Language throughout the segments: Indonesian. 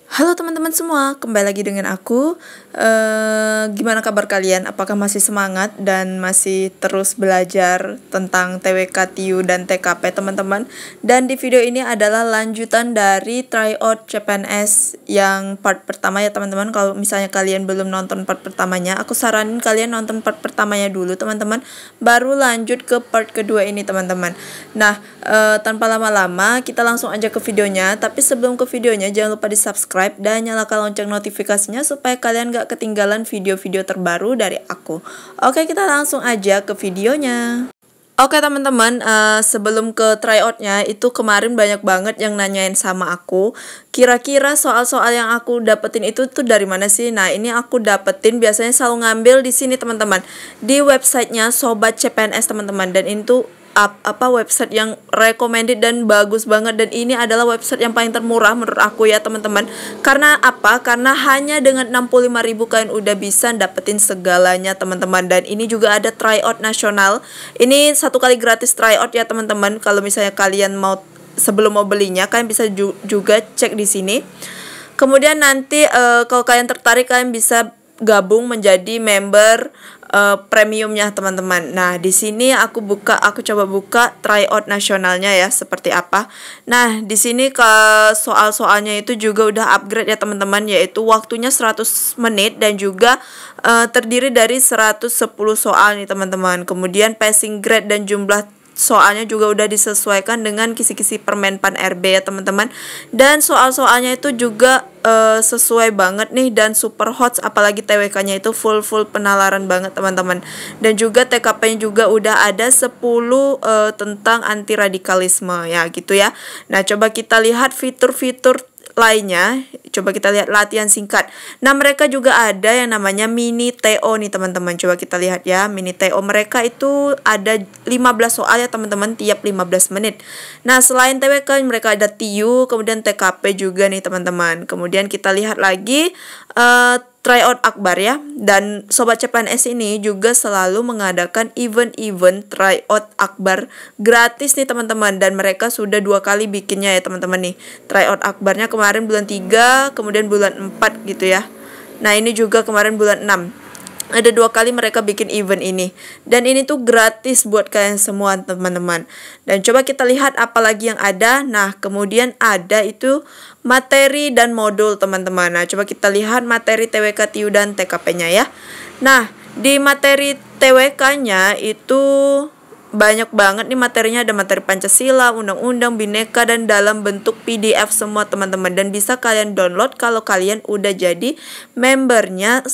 Halo teman-teman semua, kembali lagi dengan aku. Gimana kabar kalian? Apakah masih semangat dan masih terus belajar tentang TWK, TIU, dan TKP teman-teman? Dan di video ini adalah lanjutan dari tryout CPNS yang part pertama ya teman-teman. Kalau misalnya kalian belum nonton part pertamanya, aku saranin kalian nonton part pertamanya dulu teman-teman, baru lanjut ke part kedua ini teman-teman. Nah, tanpa lama-lama kita langsung aja ke videonya. Tapi sebelum ke videonya jangan lupa di subscribe dan nyalakan lonceng notifikasinya supaya kalian gak ketinggalan video-video terbaru dari aku. Oke, kita langsung aja ke videonya. Oke teman-teman, sebelum ke tryoutnya itu kemarin banyak banget yang nanyain sama aku, kira-kira soal-soal yang aku dapetin itu tuh dari mana sih? Nah, ini aku dapetin biasanya selalu ngambil di sini teman-teman, di websitenya Sobat CPNS teman-teman. Dan itu website yang recommended dan bagus banget, dan ini adalah website yang paling termurah menurut aku ya teman-teman. Karena apa? Karena hanya dengan 65.000 kalian udah bisa dapetin segalanya teman-teman. Dan ini juga ada tryout nasional. Ini 1 kali gratis tryout ya teman-teman. Kalau misalnya kalian mau sebelum mau belinya, kalian bisa juga cek di sini. Kemudian nanti kalau kalian tertarik, kalian bisa gabung menjadi member premiumnya teman-teman. Nah, di sini aku coba buka tryout nasionalnya ya seperti apa. Nah, di sini ke soal-soalnya itu juga udah upgrade ya teman-teman, yaitu waktunya 100 menit dan juga terdiri dari 110 soal nih teman-teman. Kemudian passing grade dan jumlah soalnya juga udah disesuaikan dengan kisi-kisi Permenpan RB ya teman-teman. Dan soal-soalnya itu juga sesuai banget nih dan super hot, apalagi TWK-nya itu full penalaran banget teman-teman. Dan juga TKP-nya juga udah ada 10 tentang anti radikalisme ya gitu ya. Nah, coba kita lihat fitur-fitur lainnya. Coba kita lihat latihan singkat. Nah, mereka juga ada yang namanya mini TO nih teman-teman. Coba kita lihat ya, mini TO mereka itu ada 15 soal ya teman-teman, tiap 15 menit. Nah, selain TWK mereka ada TIU, kemudian TKP juga nih teman-teman. Kemudian kita lihat lagi tryout akbar ya. Dan Sobat CPNS ini juga selalu mengadakan event-event tryout akbar gratis nih teman-teman. Dan mereka sudah 2 kali bikinnya ya teman-teman nih. Tryout akbarnya kemarin bulan 3, kemudian bulan 4 gitu ya. Nah, ini juga kemarin bulan 6. Ada 2 kali mereka bikin event ini. Dan ini tuh gratis buat kalian semua teman-teman. Dan coba kita lihat apa lagi yang ada. Nah, kemudian ada itu materi dan modul teman-teman. Nah, coba kita lihat materi TWK, TIU, dan TKP-nya ya. Nah, di materi TWK-nya itu banyak banget nih materinya. Ada materi Pancasila, Undang-Undang, Bhinneka, dan dalam bentuk PDF semua teman-teman. Dan bisa kalian download kalau kalian udah jadi membernya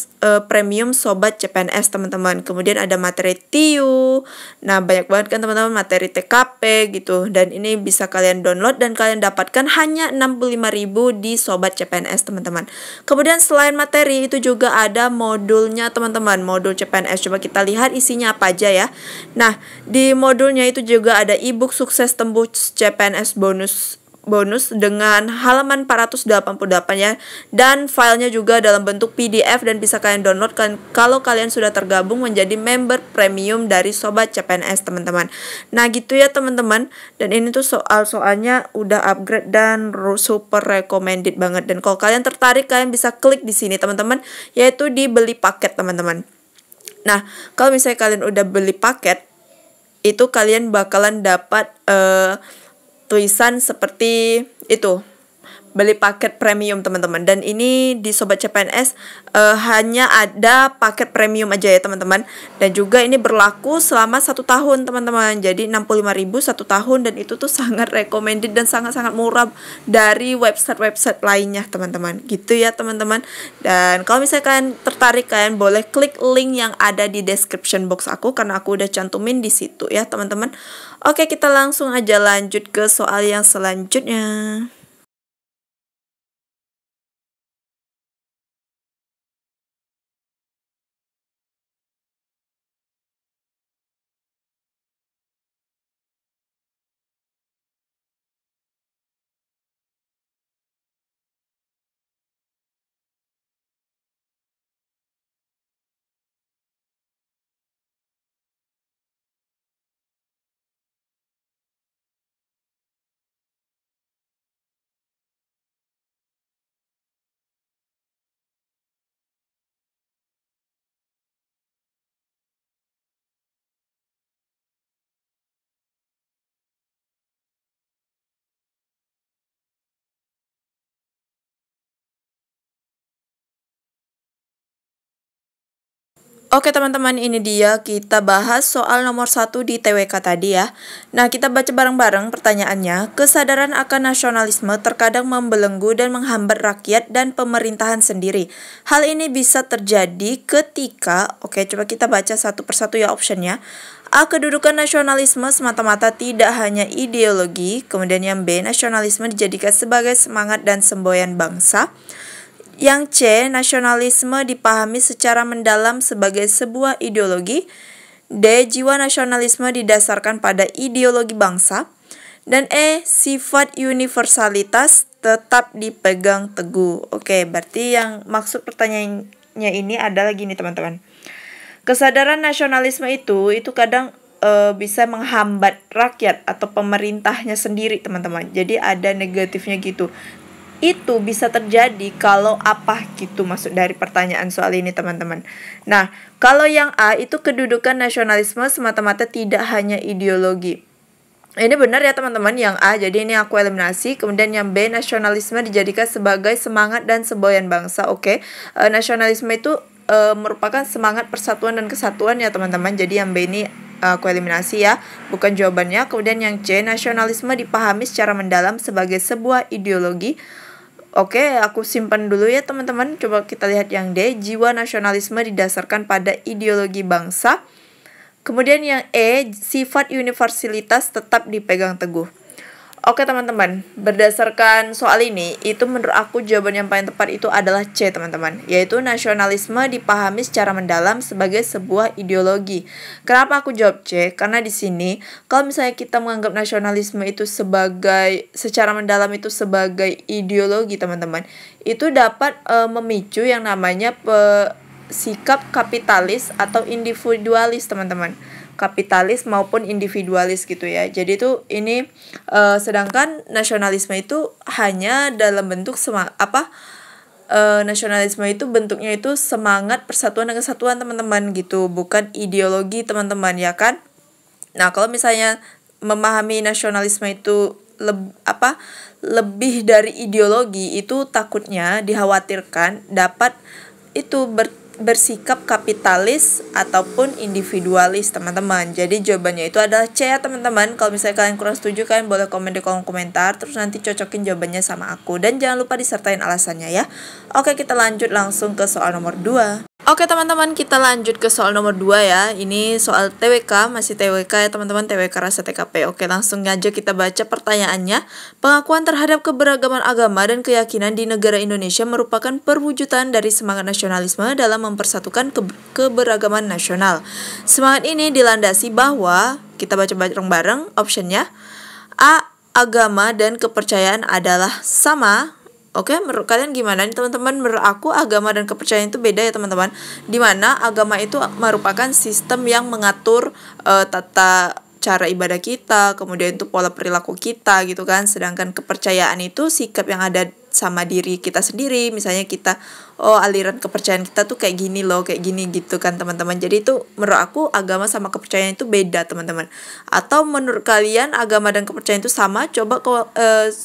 premium Sobat CPNS teman-teman. Kemudian ada materi TIU. Nah, banyak banget kan teman-teman, materi TKP gitu. Dan ini bisa kalian download dan kalian dapatkan hanya 65.000 di Sobat CPNS teman-teman. Kemudian selain materi itu juga ada modulnya teman-teman, modul CPNS. Coba kita lihat isinya apa aja ya. Nah, di modulnya itu juga ada ebook sukses tembus CPNS bonus dengan halaman 488 ya, dan filenya juga dalam bentuk PDF dan bisa kalian download kan kalau kalian sudah tergabung menjadi member premium dari Sobat CPNS teman-teman. Nah, gitu ya teman-teman. Dan ini tuh soal-soalnya udah upgrade dan super recommended banget. Dan kalau kalian tertarik, kalian bisa klik di sini teman-teman, yaitu di beli paket teman-teman. Nah, kalau misalnya kalian udah beli paket, itu kalian bakalan dapat tulisan seperti itu, beli paket premium teman-teman. Dan ini di Sobat CPNS hanya ada paket premium aja ya teman-teman. Dan juga ini berlaku selama 1 tahun teman-teman. Jadi 65.000 1 tahun, dan itu tuh sangat recommended dan sangat-sangat murah dari website-website lainnya teman-teman. Gitu ya teman-teman. Dan kalau misalnya kalian tertarik, kalian boleh klik link yang ada di description box aku, karena aku udah cantumin di situ ya teman-teman. Oke, kita langsung aja lanjut ke soal yang selanjutnya. Oke teman-teman, ini dia kita bahas soal nomor 1 di TWK tadi ya. Nah, kita baca bareng-bareng pertanyaannya. Kesadaran akan nasionalisme terkadang membelenggu dan menghambat rakyat dan pemerintahan sendiri. Hal ini bisa terjadi ketika, oke coba kita baca satu persatu ya optionnya. A. Kedudukan nasionalisme semata-mata tidak hanya ideologi. Kemudian yang B. Nasionalisme dijadikan sebagai semangat dan semboyan bangsa. Yang C. Nasionalisme dipahami secara mendalam sebagai sebuah ideologi. D. Jiwa nasionalisme didasarkan pada ideologi bangsa. Dan E. Sifat universalitas tetap dipegang teguh. Oke, berarti yang maksud pertanyaannya ini adalah gini teman-teman. Kesadaran nasionalisme itu kadang bisa menghambat rakyat atau pemerintahnya sendiri teman-teman. Jadi ada negatifnya gitu. Itu bisa terjadi kalau apa gitu maksud dari pertanyaan soal ini teman-teman. Nah, kalau yang A itu kedudukan nasionalisme semata-mata tidak hanya ideologi. Ini benar ya teman-teman yang A, jadi ini aku eliminasi. Kemudian yang B, nasionalisme dijadikan sebagai semangat dan semboyan bangsa. Oke, nasionalisme itu merupakan semangat persatuan dan kesatuan ya teman-teman. Jadi yang B ini aku eliminasi ya, bukan jawabannya. Kemudian yang C, nasionalisme dipahami secara mendalam sebagai sebuah ideologi. Oke, aku simpan dulu ya teman-teman. Coba kita lihat yang D, jiwa nasionalisme didasarkan pada ideologi bangsa. Kemudian yang E, sifat universalitas tetap dipegang teguh. Oke teman-teman, berdasarkan soal ini, itu menurut aku jawaban yang paling tepat itu adalah C teman-teman, yaitu nasionalisme dipahami secara mendalam sebagai sebuah ideologi. Kenapa aku jawab C? Karena di sini, kalau misalnya kita menganggap nasionalisme itu secara mendalam itu sebagai ideologi teman-teman, itu dapat memicu yang namanya sikap kapitalis atau individualis teman-teman. Kapitalis maupun individualis gitu ya. Jadi itu ini sedangkan nasionalisme itu hanya dalam bentuk nasionalisme itu bentuknya itu semangat persatuan dan kesatuan teman-teman gitu, bukan ideologi teman-teman ya kan. Nah, kalau misalnya memahami nasionalisme itu lebih dari ideologi, itu takutnya dikhawatirkan dapat itu bersikap kapitalis ataupun individualis teman-teman. Jadi jawabannya itu adalah C ya teman-teman. Kalau misalnya kalian kurang setuju, kalian boleh komen di kolom komentar, terus nanti cocokin jawabannya sama aku. Dan jangan lupa disertain alasannya ya. Oke, kita lanjut langsung ke soal nomor 2. Oke teman-teman, kita lanjut ke soal nomor 2 ya. Ini soal TWK, masih TWK ya teman-teman, TWK rasa TKP. Oke, langsung aja kita baca pertanyaannya. Pengakuan terhadap keberagaman agama dan keyakinan di negara Indonesia merupakan perwujudan dari semangat nasionalisme dalam mempersatukan keberagaman nasional. Semangat ini dilandasi bahwa, kita baca bareng-bareng optionnya. A. Agama dan kepercayaan adalah sama. Oke, menurut kalian gimana nih teman-teman? Menurut aku agama dan kepercayaan itu beda ya teman-teman. Dimana agama itu merupakan sistem yang mengatur tata cara ibadah kita, kemudian itu pola perilaku kita gitu kan. Sedangkan kepercayaan itu sikap yang ada sama diri kita sendiri. Misalnya kita, aliran kepercayaan kita tuh kayak gini loh, kayak gini gitu kan teman-teman. Jadi itu menurut aku agama sama kepercayaan itu beda teman-teman. Atau menurut kalian agama dan kepercayaan itu sama? Coba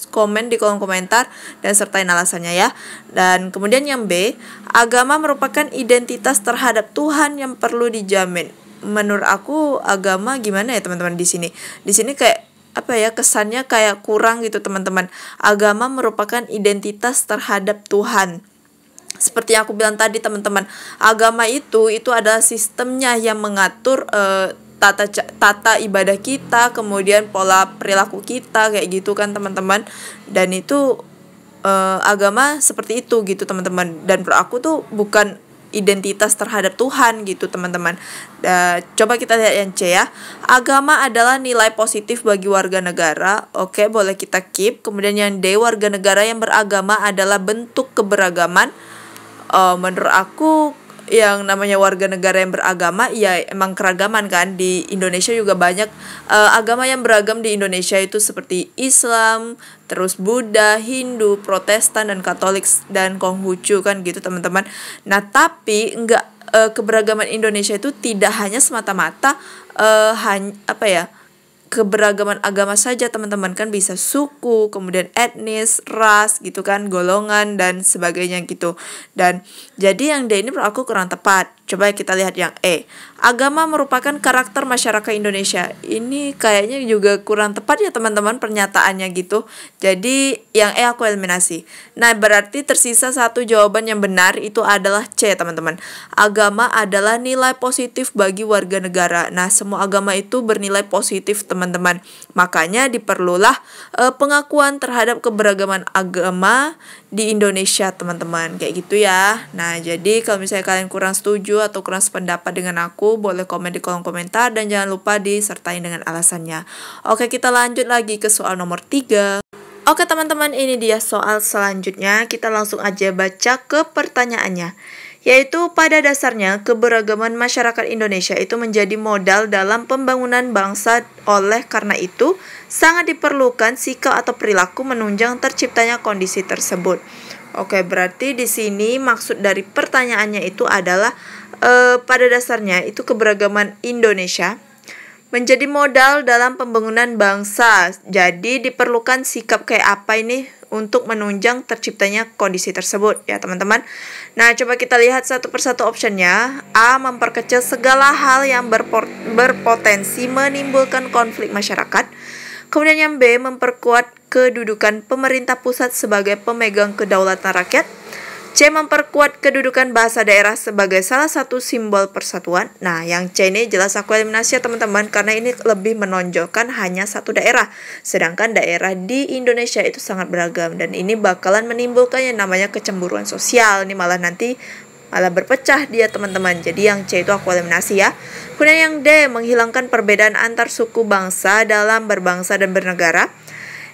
komen di kolom komentar dan sertain alasannya ya. Dan kemudian yang B, agama merupakan identitas terhadap Tuhan yang perlu dijamin. Menurut aku agama gimana ya teman-teman di sini? Di sini kayak kesannya kayak kurang gitu teman-teman. Agama merupakan identitas terhadap Tuhan. Seperti yang aku bilang tadi teman-teman, agama itu adalah sistemnya yang mengatur tata ibadah kita, kemudian pola perilaku kita kayak gitu kan teman-teman. Dan itu agama seperti itu gitu teman-teman. Dan menurut aku tuh bukan identitas terhadap Tuhan gitu teman-teman. Coba kita lihat yang C ya. Agama adalah nilai positif bagi warga negara. Oke, boleh kita keep. Kemudian yang D, warga negara yang beragama adalah bentuk keberagaman. Menurut aku yang namanya warga negara yang beragama ya emang keragaman kan. Di Indonesia juga banyak agama yang beragam di Indonesia itu seperti Islam, terus Buddha, Hindu, Protestan, dan Katolik dan Konghucu kan gitu teman-teman. Nah, tapi keberagaman Indonesia itu tidak hanya semata-mata keberagaman agama saja teman-teman, kan bisa suku, kemudian etnis, ras gitu kan, golongan dan sebagainya gitu. Dan jadi yang D ini menurut aku kurang tepat. Coba kita lihat yang E. Agama merupakan karakter masyarakat Indonesia. Ini kayaknya juga kurang tepat ya teman-teman pernyataannya gitu. Jadi yang E aku eliminasi. Nah, berarti tersisa satu jawaban yang benar, itu adalah C teman-teman. Agama adalah nilai positif bagi warga negara. Nah, semua agama itu bernilai positif teman-teman. Makanya diperlulah pengakuan terhadap keberagaman agama di Indonesia teman-teman, kayak gitu ya. Nah, jadi kalau misalnya kalian kurang setuju atau kurang sependapat dengan aku, boleh komen di kolom komentar dan jangan lupa disertai dengan alasannya. Oke, kita lanjut lagi ke soal nomor 3. Oke teman-teman, ini dia soal selanjutnya. Kita langsung aja baca ke pertanyaannya. Yaitu pada dasarnya keberagaman masyarakat Indonesia itu menjadi modal dalam pembangunan bangsa. Oleh karena itu, sangat diperlukan sikap atau perilaku menunjang terciptanya kondisi tersebut. Oke, berarti di sini maksud dari pertanyaannya itu adalah pada dasarnya itu keberagaman Indonesia menjadi modal dalam pembangunan bangsa. Jadi diperlukan sikap kayak apa ini untuk menunjang terciptanya kondisi tersebut ya teman-teman. Nah, coba kita lihat satu persatu optionnya. A. Memperkecil segala hal yang berpotensi menimbulkan konflik masyarakat. Kemudian yang B. Memperkuat kedudukan pemerintah pusat sebagai pemegang kedaulatan rakyat. C. Memperkuat kedudukan bahasa daerah sebagai salah satu simbol persatuan. Nah, yang C ini jelas aku eliminasi ya teman-teman, karena ini lebih menonjolkan hanya satu daerah. Sedangkan daerah di Indonesia itu sangat beragam, dan ini bakalan menimbulkan yang namanya kecemburuan sosial. Ini malah nanti malah berpecah dia teman-teman. Jadi yang C itu aku eliminasi ya. Kemudian yang D. Menghilangkan perbedaan antar suku bangsa dalam berbangsa dan bernegara.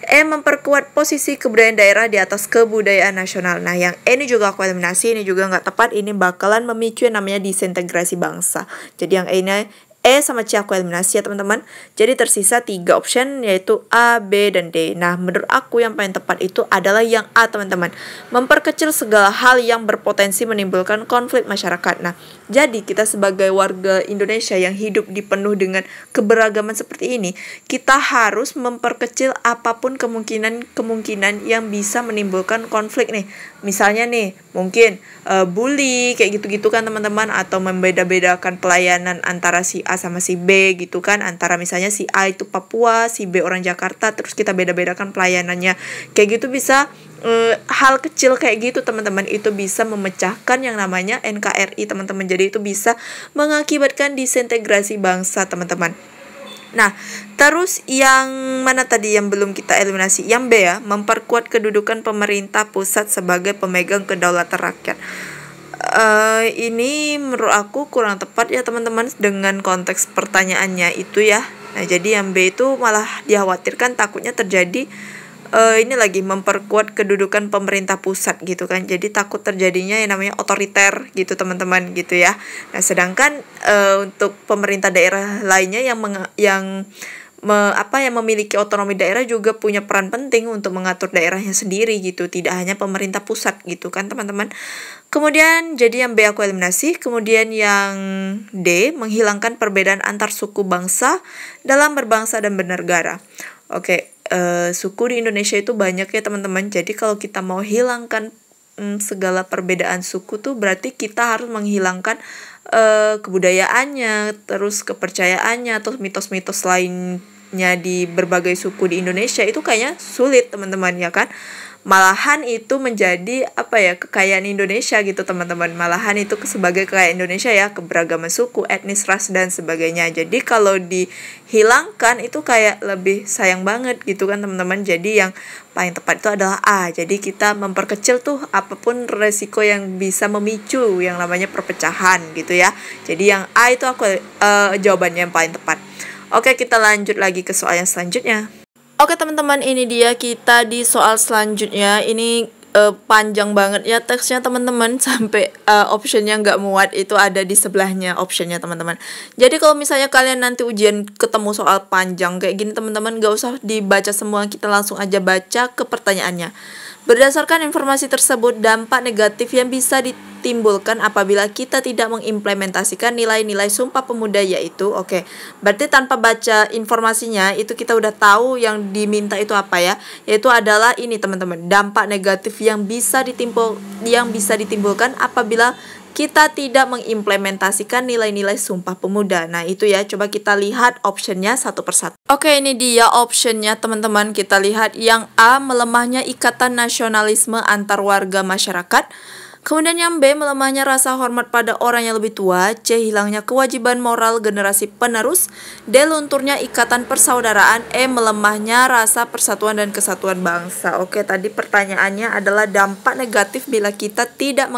E. Memperkuat posisi kebudayaan daerah di atas kebudayaan nasional. Nah, yang E ini juga aku eliminasi, ini juga nggak tepat, ini bakalan memicu yang namanya disintegrasi bangsa. Jadi yang E ini E sama C aku eliminasi ya teman-teman. Jadi tersisa 3 option, yaitu A, B, dan D. Nah, menurut aku yang paling tepat itu adalah yang A teman-teman. Memperkecil segala hal yang berpotensi menimbulkan konflik masyarakat. Nah, jadi kita sebagai warga Indonesia yang hidup dipenuh dengan keberagaman seperti ini, kita harus memperkecil apapun kemungkinan yang bisa menimbulkan konflik nih. Misalnya nih, mungkin bully kayak gitu-gitu kan teman-teman, atau membeda-bedakan pelayanan antara si A sama si B gitu kan, antara misalnya si A itu Papua, si B orang Jakarta, terus kita beda-bedakan pelayanannya. Kayak gitu bisa hal kecil kayak gitu teman-teman, itu bisa memecahkan yang namanya NKRI teman-teman. Jadi itu bisa mengakibatkan disintegrasi bangsa teman-teman. Nah, terus yang mana tadi yang belum kita eliminasi? Yang B ya, memperkuat kedudukan pemerintah pusat sebagai pemegang kedaulatan rakyat. Ini menurut aku kurang tepat ya teman-teman dengan konteks pertanyaannya itu ya. Nah, jadi yang B itu malah dikhawatirkan takutnya terjadi ini lagi memperkuat kedudukan pemerintah pusat gitu kan. Jadi takut terjadinya yang namanya otoriter gitu teman-teman gitu ya. Nah, sedangkan untuk pemerintah daerah lainnya yang memiliki otonomi daerah juga punya peran penting untuk mengatur daerahnya sendiri gitu, tidak hanya pemerintah pusat gitu kan teman-teman. Kemudian jadi yang B aku eliminasi. Kemudian yang D, menghilangkan perbedaan antar suku bangsa dalam berbangsa dan bernegara. Oke, suku di Indonesia itu banyak ya teman-teman. Jadi kalau kita mau hilangkan segala perbedaan suku tuh berarti kita harus menghilangkan kebudayaannya, terus kepercayaannya, atau mitos-mitos lainnya di berbagai suku di Indonesia. Itu kayaknya sulit teman-teman ya kan. Malahan itu menjadi kekayaan Indonesia gitu teman-teman. Malahan itu sebagai kekayaan Indonesia ya, keberagaman suku, etnis, ras, dan sebagainya. Jadi kalau dihilangkan itu kayak lebih sayang banget gitu kan teman-teman. Jadi yang paling tepat itu adalah A. Jadi kita memperkecil tuh apapun resiko yang bisa memicu yang namanya perpecahan gitu ya. Jadi yang A itu aku jawabannya yang paling tepat. Oke, kita lanjut lagi ke soal yang selanjutnya. Oke teman-teman, ini dia kita di soal selanjutnya. Ini panjang banget ya teksnya teman-teman, sampai optionnya nggak muat, itu ada di sebelahnya optionnya teman-teman. Jadi kalau misalnya kalian nanti ujian ketemu soal panjang kayak gini teman-teman, nggak usah dibaca semua, kita langsung aja baca ke pertanyaannya. Berdasarkan informasi tersebut, dampak negatif yang bisa ditimbulkan apabila kita tidak mengimplementasikan nilai-nilai Sumpah Pemuda yaitu, berarti tanpa baca informasinya itu kita udah tahu yang diminta itu apa ya, yaitu adalah ini teman-teman, dampak negatif yang bisa ditimbulkan apabila kita tidak mengimplementasikan nilai-nilai Sumpah Pemuda. Nah itu ya, coba kita lihat optionnya satu persatu. Oke, ini dia optionnya teman-teman. Kita lihat yang A, melemahnya ikatan nasionalisme antar warga masyarakat. Kemudian yang B, melemahnya rasa hormat pada orang yang lebih tua. C, hilangnya kewajiban moral generasi penerus. D, lunturnya ikatan persaudaraan. E, melemahnya rasa persatuan dan kesatuan bangsa. Oke, tadi pertanyaannya adalah dampak negatif bila kita tidak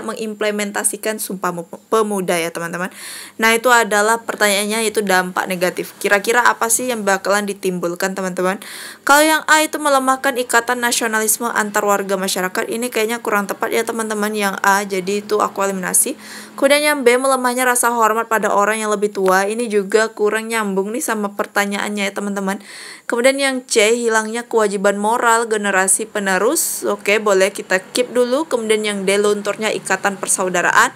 mengimplementasikan Sumpah Pemuda ya teman-teman. Nah itu adalah pertanyaannya, yaitu dampak negatif. Kira-kira apa sih yang bakalan ditimbulkan teman-teman? Kalau yang A itu melemahkan ikatan nasionalisme antar warga masyarakat, ini kayaknya kurang tepat ya teman-teman yang A, jadi itu aku eliminasi. Kemudian yang B, melemahnya rasa hormat pada orang yang lebih tua, ini juga kurang nyambung nih sama pertanyaannya ya teman-teman. Kemudian yang C, hilangnya kewajiban moral generasi penerus. Oke, boleh kita keep dulu. Kemudian yang D, lunturnya ikatan persaudaraan.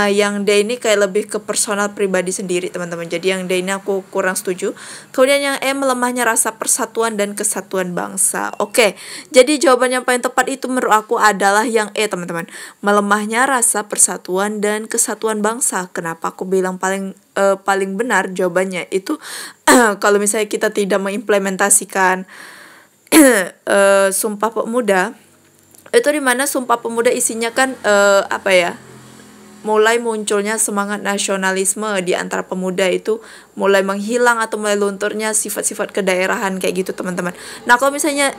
Yang D ini kayak lebih ke personal pribadi sendiri teman-teman, jadi yang D ini aku kurang setuju. Kemudian yang E, melemahnya rasa persatuan dan kesatuan bangsa. Oke, jadi jawaban yang paling tepat itu menurut aku adalah yang E teman-teman, melemahnya rasa persatuan dan kesatuan bangsa. Kenapa aku bilang paling benar jawabannya itu kalau misalnya kita tidak mengimplementasikan Sumpah Pemuda, itu dimana Sumpah Pemuda isinya kan mulai munculnya semangat nasionalisme di antara pemuda, itu mulai menghilang atau mulai lunturnya sifat-sifat kedaerahan kayak gitu teman-teman. Nah kalau misalnya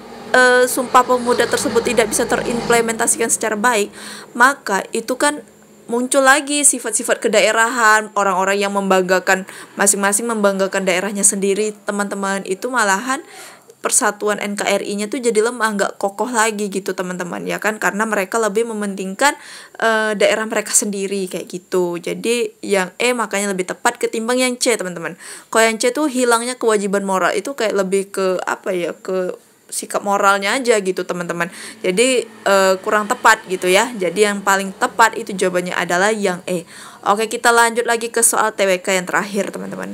Sumpah Pemuda tersebut tidak bisa terimplementasikan secara baik, maka itu kan muncul lagi sifat-sifat kedaerahan, orang-orang yang membanggakan, masing-masing membanggakan daerahnya sendiri teman-teman. Itu malahan persatuan NKRI-nya tuh jadi lemah, nggak kokoh lagi gitu teman-teman ya kan, karena mereka lebih mementingkan daerah mereka sendiri kayak gitu. Jadi yang E makanya lebih tepat ketimbang yang C teman-teman. Kalau yang C tuh hilangnya kewajiban moral, itu kayak lebih ke ke sikap moralnya aja gitu teman-teman. Jadi kurang tepat gitu ya. Jadi yang paling tepat itu jawabannya adalah yang E. Oke, kita lanjut lagi ke soal TWK yang terakhir teman-teman.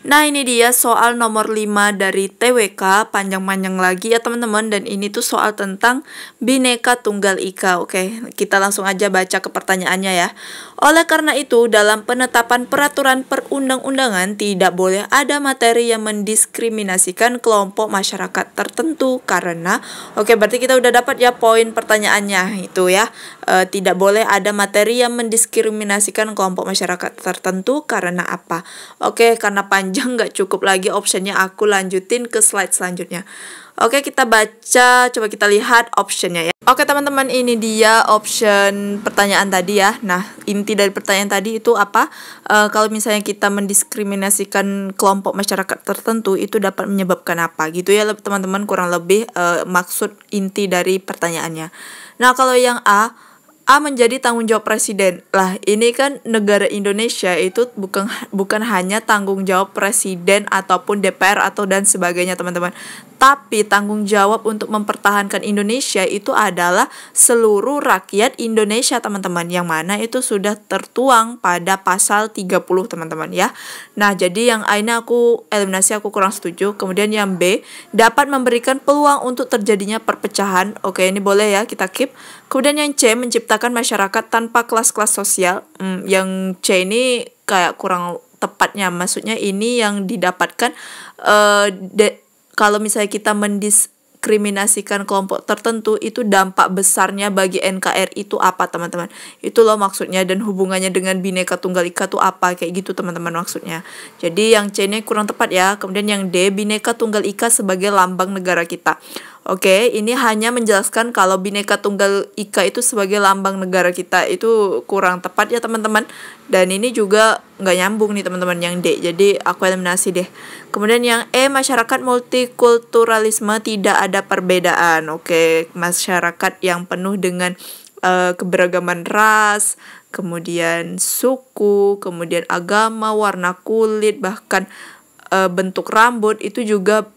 Nah ini dia soal nomor 5 dari TWK, panjang-panjang lagi ya teman-teman, dan ini tuh soal tentang Bhinneka Tunggal Ika. Oke, kita langsung aja baca ke pertanyaannya ya. Oleh karena itu, dalam penetapan peraturan perundang-undangan tidak boleh ada materi yang mendiskriminasikan kelompok masyarakat tertentu karena, oke berarti kita udah dapat ya poin pertanyaannya itu ya. Tidak boleh ada materi yang mendiskriminasikan kelompok masyarakat tertentu karena apa? Oke, karena panjang nggak cukup lagi optionnya, aku lanjutin ke slide selanjutnya. Oke, kita baca, coba kita lihat optionnya ya. Oke teman-teman, ini dia option pertanyaan tadi ya. Nah, inti dari pertanyaan tadi itu apa? Kalau misalnya kita mendiskriminasikan kelompok masyarakat tertentu, itu dapat menyebabkan apa gitu ya teman-teman, kurang lebih maksud inti dari pertanyaannya. Nah, kalau yang A menjadi tanggung jawab presiden. Lah, ini kan negara Indonesia itu bukan hanya tanggung jawab presiden ataupun DPR atau dan sebagainya teman-teman. Tapi tanggung jawab untuk mempertahankan Indonesia itu adalah seluruh rakyat Indonesia teman-teman, yang mana itu sudah tertuang pada pasal 30 teman-teman ya. Nah, jadi yang A ini aku eliminasi, aku kurang setuju. Kemudian yang B, dapat memberikan peluang untuk terjadinya perpecahan. Oke, ini boleh ya, kita keep. Kemudian yang C, menciptakan masyarakat tanpa kelas-kelas sosial. Yang C ini kayak kurang tepatnya, maksudnya ini yang didapatkan kalau misalnya kita mendiskriminasikan kelompok tertentu, itu dampak besarnya bagi NKRI itu apa teman-teman? Itu loh maksudnya, dan hubungannya dengan Bhinneka Tunggal Ika tuh apa, kayak gitu teman-teman maksudnya. Jadi yang C ini kurang tepat ya. Kemudian yang D, Bhinneka Tunggal Ika sebagai lambang negara kita. Oke, ini hanya menjelaskan kalau Bhinneka Tunggal Ika itu sebagai lambang negara kita, itu kurang tepat ya teman-teman. Dan ini juga nggak nyambung nih teman-teman yang D, jadi aku eliminasi deh. Kemudian yang E, masyarakat multikulturalisme tidak ada perbedaan. Oke, masyarakat yang penuh dengan keberagaman ras, kemudian suku, kemudian agama, warna kulit, bahkan bentuk rambut, itu juga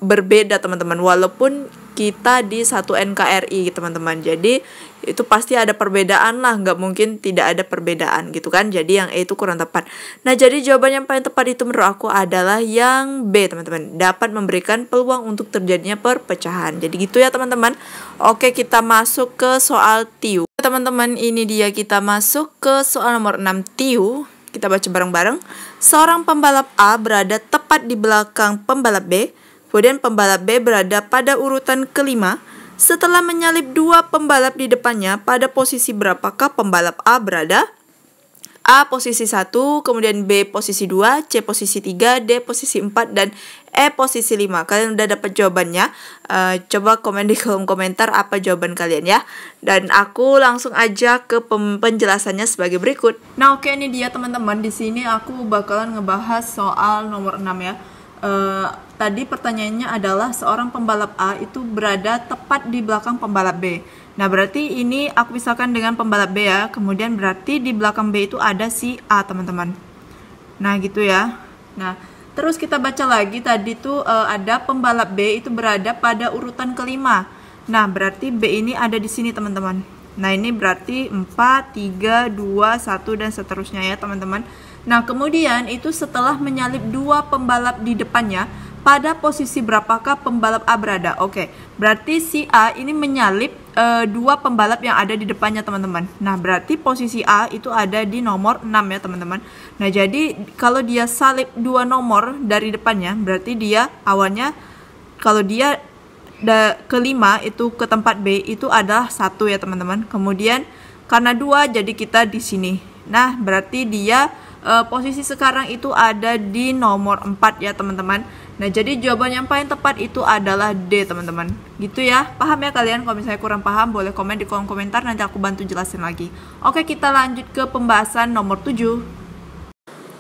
berbeda teman-teman, walaupun kita di satu NKRI teman-teman. Jadi itu pasti ada perbedaan lah, nggak mungkin tidak ada perbedaan gitu kan. Jadi yang E itu kurang tepat. Nah, jadi jawaban yang paling tepat itu menurut aku adalah yang B teman-teman, dapat memberikan peluang untuk terjadinya perpecahan. Jadi gitu ya teman-teman. Oke, kita masuk ke soal TIU. Teman-teman, ini dia kita masuk ke soal nomor 6 TIU. Kita baca bareng-bareng. Seorang pembalap A berada tepat di belakang pembalap B. Kemudian pembalap B berada pada urutan kelima. Setelah menyalip dua pembalap di depannya, pada posisi berapakah pembalap A berada? A posisi 1, kemudian B posisi 2, C posisi 3, D posisi 4, dan E posisi 5. Kalian udah dapat jawabannya? Coba komen di kolom komentar apa jawaban kalian ya. Dan aku langsung aja ke penjelasannya sebagai berikut. Nah, oke, ini dia teman-teman. Di sini aku bakalan ngebahas soal nomor 6 ya. Tadi pertanyaannya adalah seorang pembalap A itu berada tepat di belakang pembalap B. Nah, berarti ini aku misalkan dengan pembalap B ya. Kemudian berarti di belakang B itu ada si A, teman-teman. Nah, gitu ya. Nah, terus kita baca lagi tadi tuh ada pembalap B itu berada pada urutan kelima. Nah, berarti B ini ada di sini, teman-teman. Nah, ini berarti 4, 3, 2, 1 dan seterusnya ya, teman-teman. Nah, kemudian itu setelah menyalip dua pembalap di depannya, pada posisi berapakah pembalap A berada? Oke, berarti si A ini menyalip dua pembalap yang ada di depannya, teman-teman. Nah, berarti posisi A itu ada di nomor 6 ya, teman-teman. Nah, jadi kalau dia salip dua nomor dari depannya, berarti dia awalnya kalau dia kelima itu ke tempat B itu adalah 1 ya, teman-teman. Kemudian karena 2 jadi kita di sini. Nah, berarti dia posisi sekarang itu ada di nomor 4 ya, teman-teman. Nah, jadi jawaban yang paling tepat itu adalah D, teman-teman. Gitu ya. Paham ya kalian? Kalau misalnya kurang paham, boleh komen di kolom komentar, nanti aku bantu jelasin lagi. Oke, kita lanjut ke pembahasan nomor 7.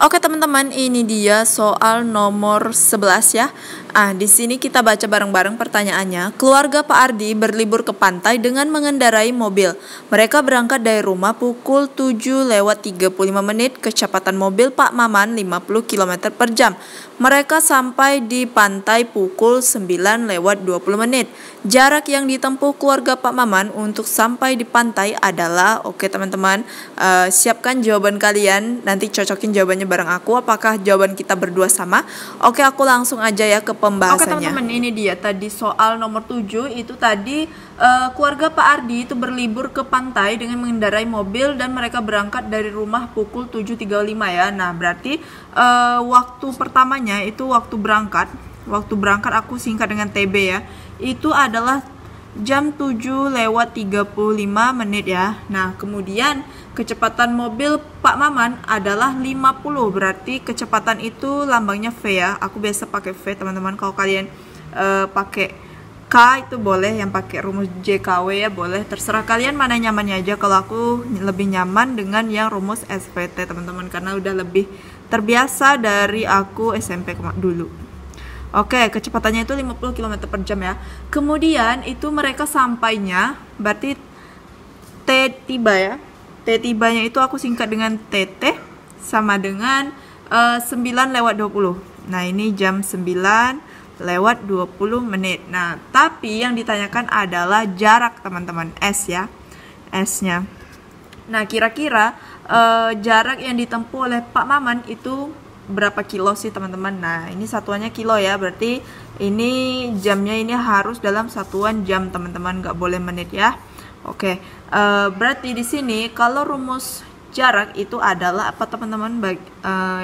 Oke, teman-teman, ini dia soal nomor 11 ya. Di sini kita baca bareng-bareng pertanyaannya. Keluarga Pak Ardi berlibur ke pantai dengan mengendarai mobil. Mereka berangkat dari rumah pukul 7:35 menit. Kecepatan mobil Pak Maman 50 km per jam. Mereka sampai di pantai pukul 9:20 menit. Jarak yang ditempuh keluarga Pak Maman untuk sampai di pantai adalah, oke teman-teman, siapkan jawaban kalian. Nanti cocokin jawabannya bareng aku. Apakah jawaban kita berdua sama? Oke, aku langsung aja ya ke pembahasannya. Oke teman-teman, ini dia tadi soal nomor 7. Itu tadi keluarga Pak Ardi itu berlibur ke pantai dengan mengendarai mobil dan mereka berangkat dari rumah pukul 7:35 ya. Nah, berarti waktu pertamanya itu waktu berangkat aku singkat dengan TB ya. Itu adalah jam 7:35 menit ya. Nah, kemudian kecepatan mobil Pak Maman adalah 50. Berarti kecepatan itu lambangnya V ya. Aku biasa pakai V, teman-teman. Kalau kalian pakai K itu boleh, yang pakai rumus JKW ya boleh. Terserah kalian mana nyamannya aja. Kalau aku lebih nyaman dengan yang rumus SVT, teman-teman, karena udah lebih terbiasa dari aku SMP dulu. Oke, kecepatannya itu 50 km per jam ya. Kemudian itu mereka sampainya, berarti T tiba ya. T tibanya itu aku singkat dengan TT, sama dengan 9:20. Nah, ini jam 9:20 menit. Nah, tapi yang ditanyakan adalah jarak, teman-teman, S ya, S-nya. Nah, kira-kira jarak yang ditempuh oleh Pak Maman itu berapa kilo sih, teman-teman? Nah, ini satuannya kilo ya, berarti ini jamnya ini harus dalam satuan jam, teman-teman, nggak boleh menit ya. Oke, berarti di sini kalau rumus jarak itu adalah apa, teman-teman?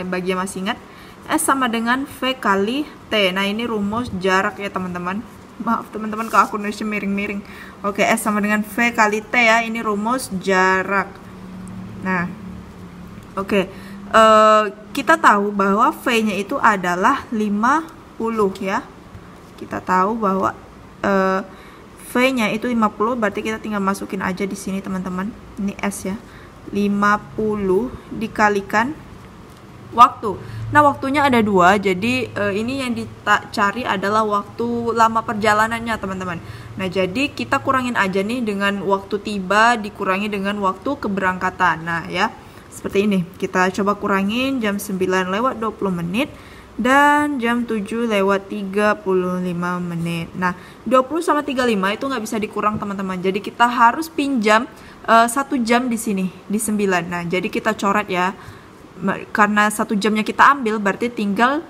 Bagi yang masih ingat, S sama dengan V kali T. Nah, ini rumus jarak ya, teman-teman. Maaf teman-teman kalau aku nulisnya miring-miring. Oke, S sama dengan V kali T ya, ini rumus jarak. Nah, oke, kita tahu bahwa V-nya itu adalah 50 ya. Kita tahu bahwa V-nya itu 50, berarti kita tinggal masukin aja di sini, teman-teman. Ini S ya. 50 dikalikan waktu. Nah, waktunya ada 2, jadi ini yang dicari adalah waktu lama perjalanannya, teman-teman. Nah, jadi kita kurangin aja nih dengan waktu tiba dikurangi dengan waktu keberangkatan. Nah, ya, seperti ini. Kita coba kurangin jam 9:20 menit dan jam 7:35 menit. Nah, 20 sama 35 itu nggak bisa dikurang teman-teman. Jadi kita harus pinjam 1 jam di sini, di 9. Nah, jadi kita coret ya. Karena 1 jamnya kita ambil, berarti tinggal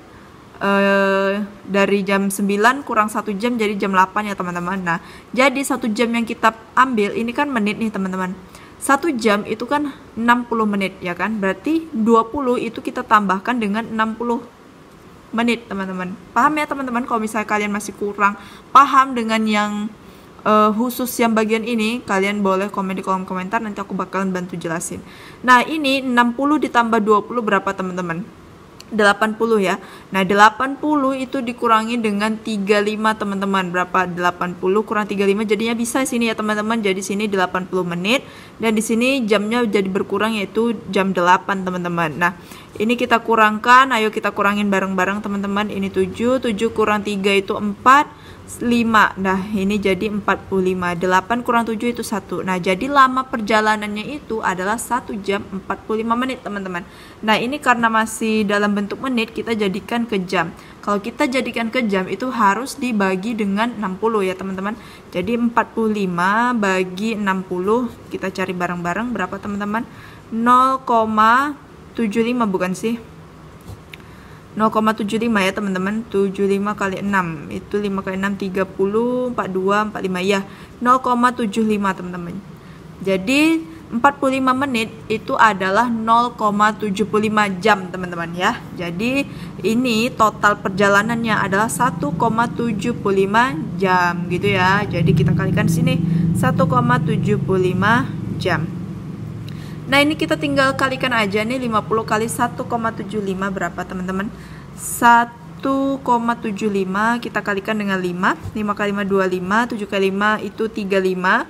dari jam 9 kurang 1 jam jadi jam 8 ya teman-teman. Nah, jadi 1 jam yang kita ambil ini kan menit nih teman-teman. 1 jam itu kan 60 menit ya kan. Berarti 20 itu kita tambahkan dengan 60 menit teman-teman. Paham ya teman-teman? Kalau misalnya kalian masih kurang paham dengan yang khusus yang bagian ini, kalian boleh komen di kolom komentar, nanti aku bakalan bantu jelasin. Nah, ini 60 ditambah 20 berapa teman-teman? 80 ya. Nah, 80 itu dikurangi dengan 35 teman-teman. Berapa? 80 kurang 35 jadinya bisa sini ya teman-teman. Jadi sini 80 menit dan di sini jamnya jadi berkurang yaitu jam 8 teman-teman. Nah, ini kita kurangkan, ayo kita kurangin bareng-bareng teman-teman. Ini 7 kurang 3 itu 4, 5. Nah, ini jadi 45. 8 kurang 7 itu 1. Nah, jadi lama perjalanannya itu adalah 1 jam 45 menit, teman-teman. Nah, ini karena masih dalam bentuk menit, kita jadikan ke jam. Kalau kita jadikan ke jam itu harus dibagi dengan 60 ya, teman-teman. Jadi 45 bagi 60, kita cari bareng-bareng berapa, teman-teman? 0,75 bukan sih? 0,75 ya teman-teman. 75 kali 6 itu 5 kali 6 30, 42, 45 ya, 0,75 teman-teman. Jadi 45 menit itu adalah 0,75 jam teman-teman ya. Jadi ini total perjalanannya adalah 1,75 jam gitu ya. Jadi kita kalikan sini 1,75 jam. Nah, ini kita tinggal kalikan aja nih, 50 kali 1,75 berapa teman-teman? 1,75 kita kalikan dengan 5. 5 kali 5 25, 7 kali 5 itu 35.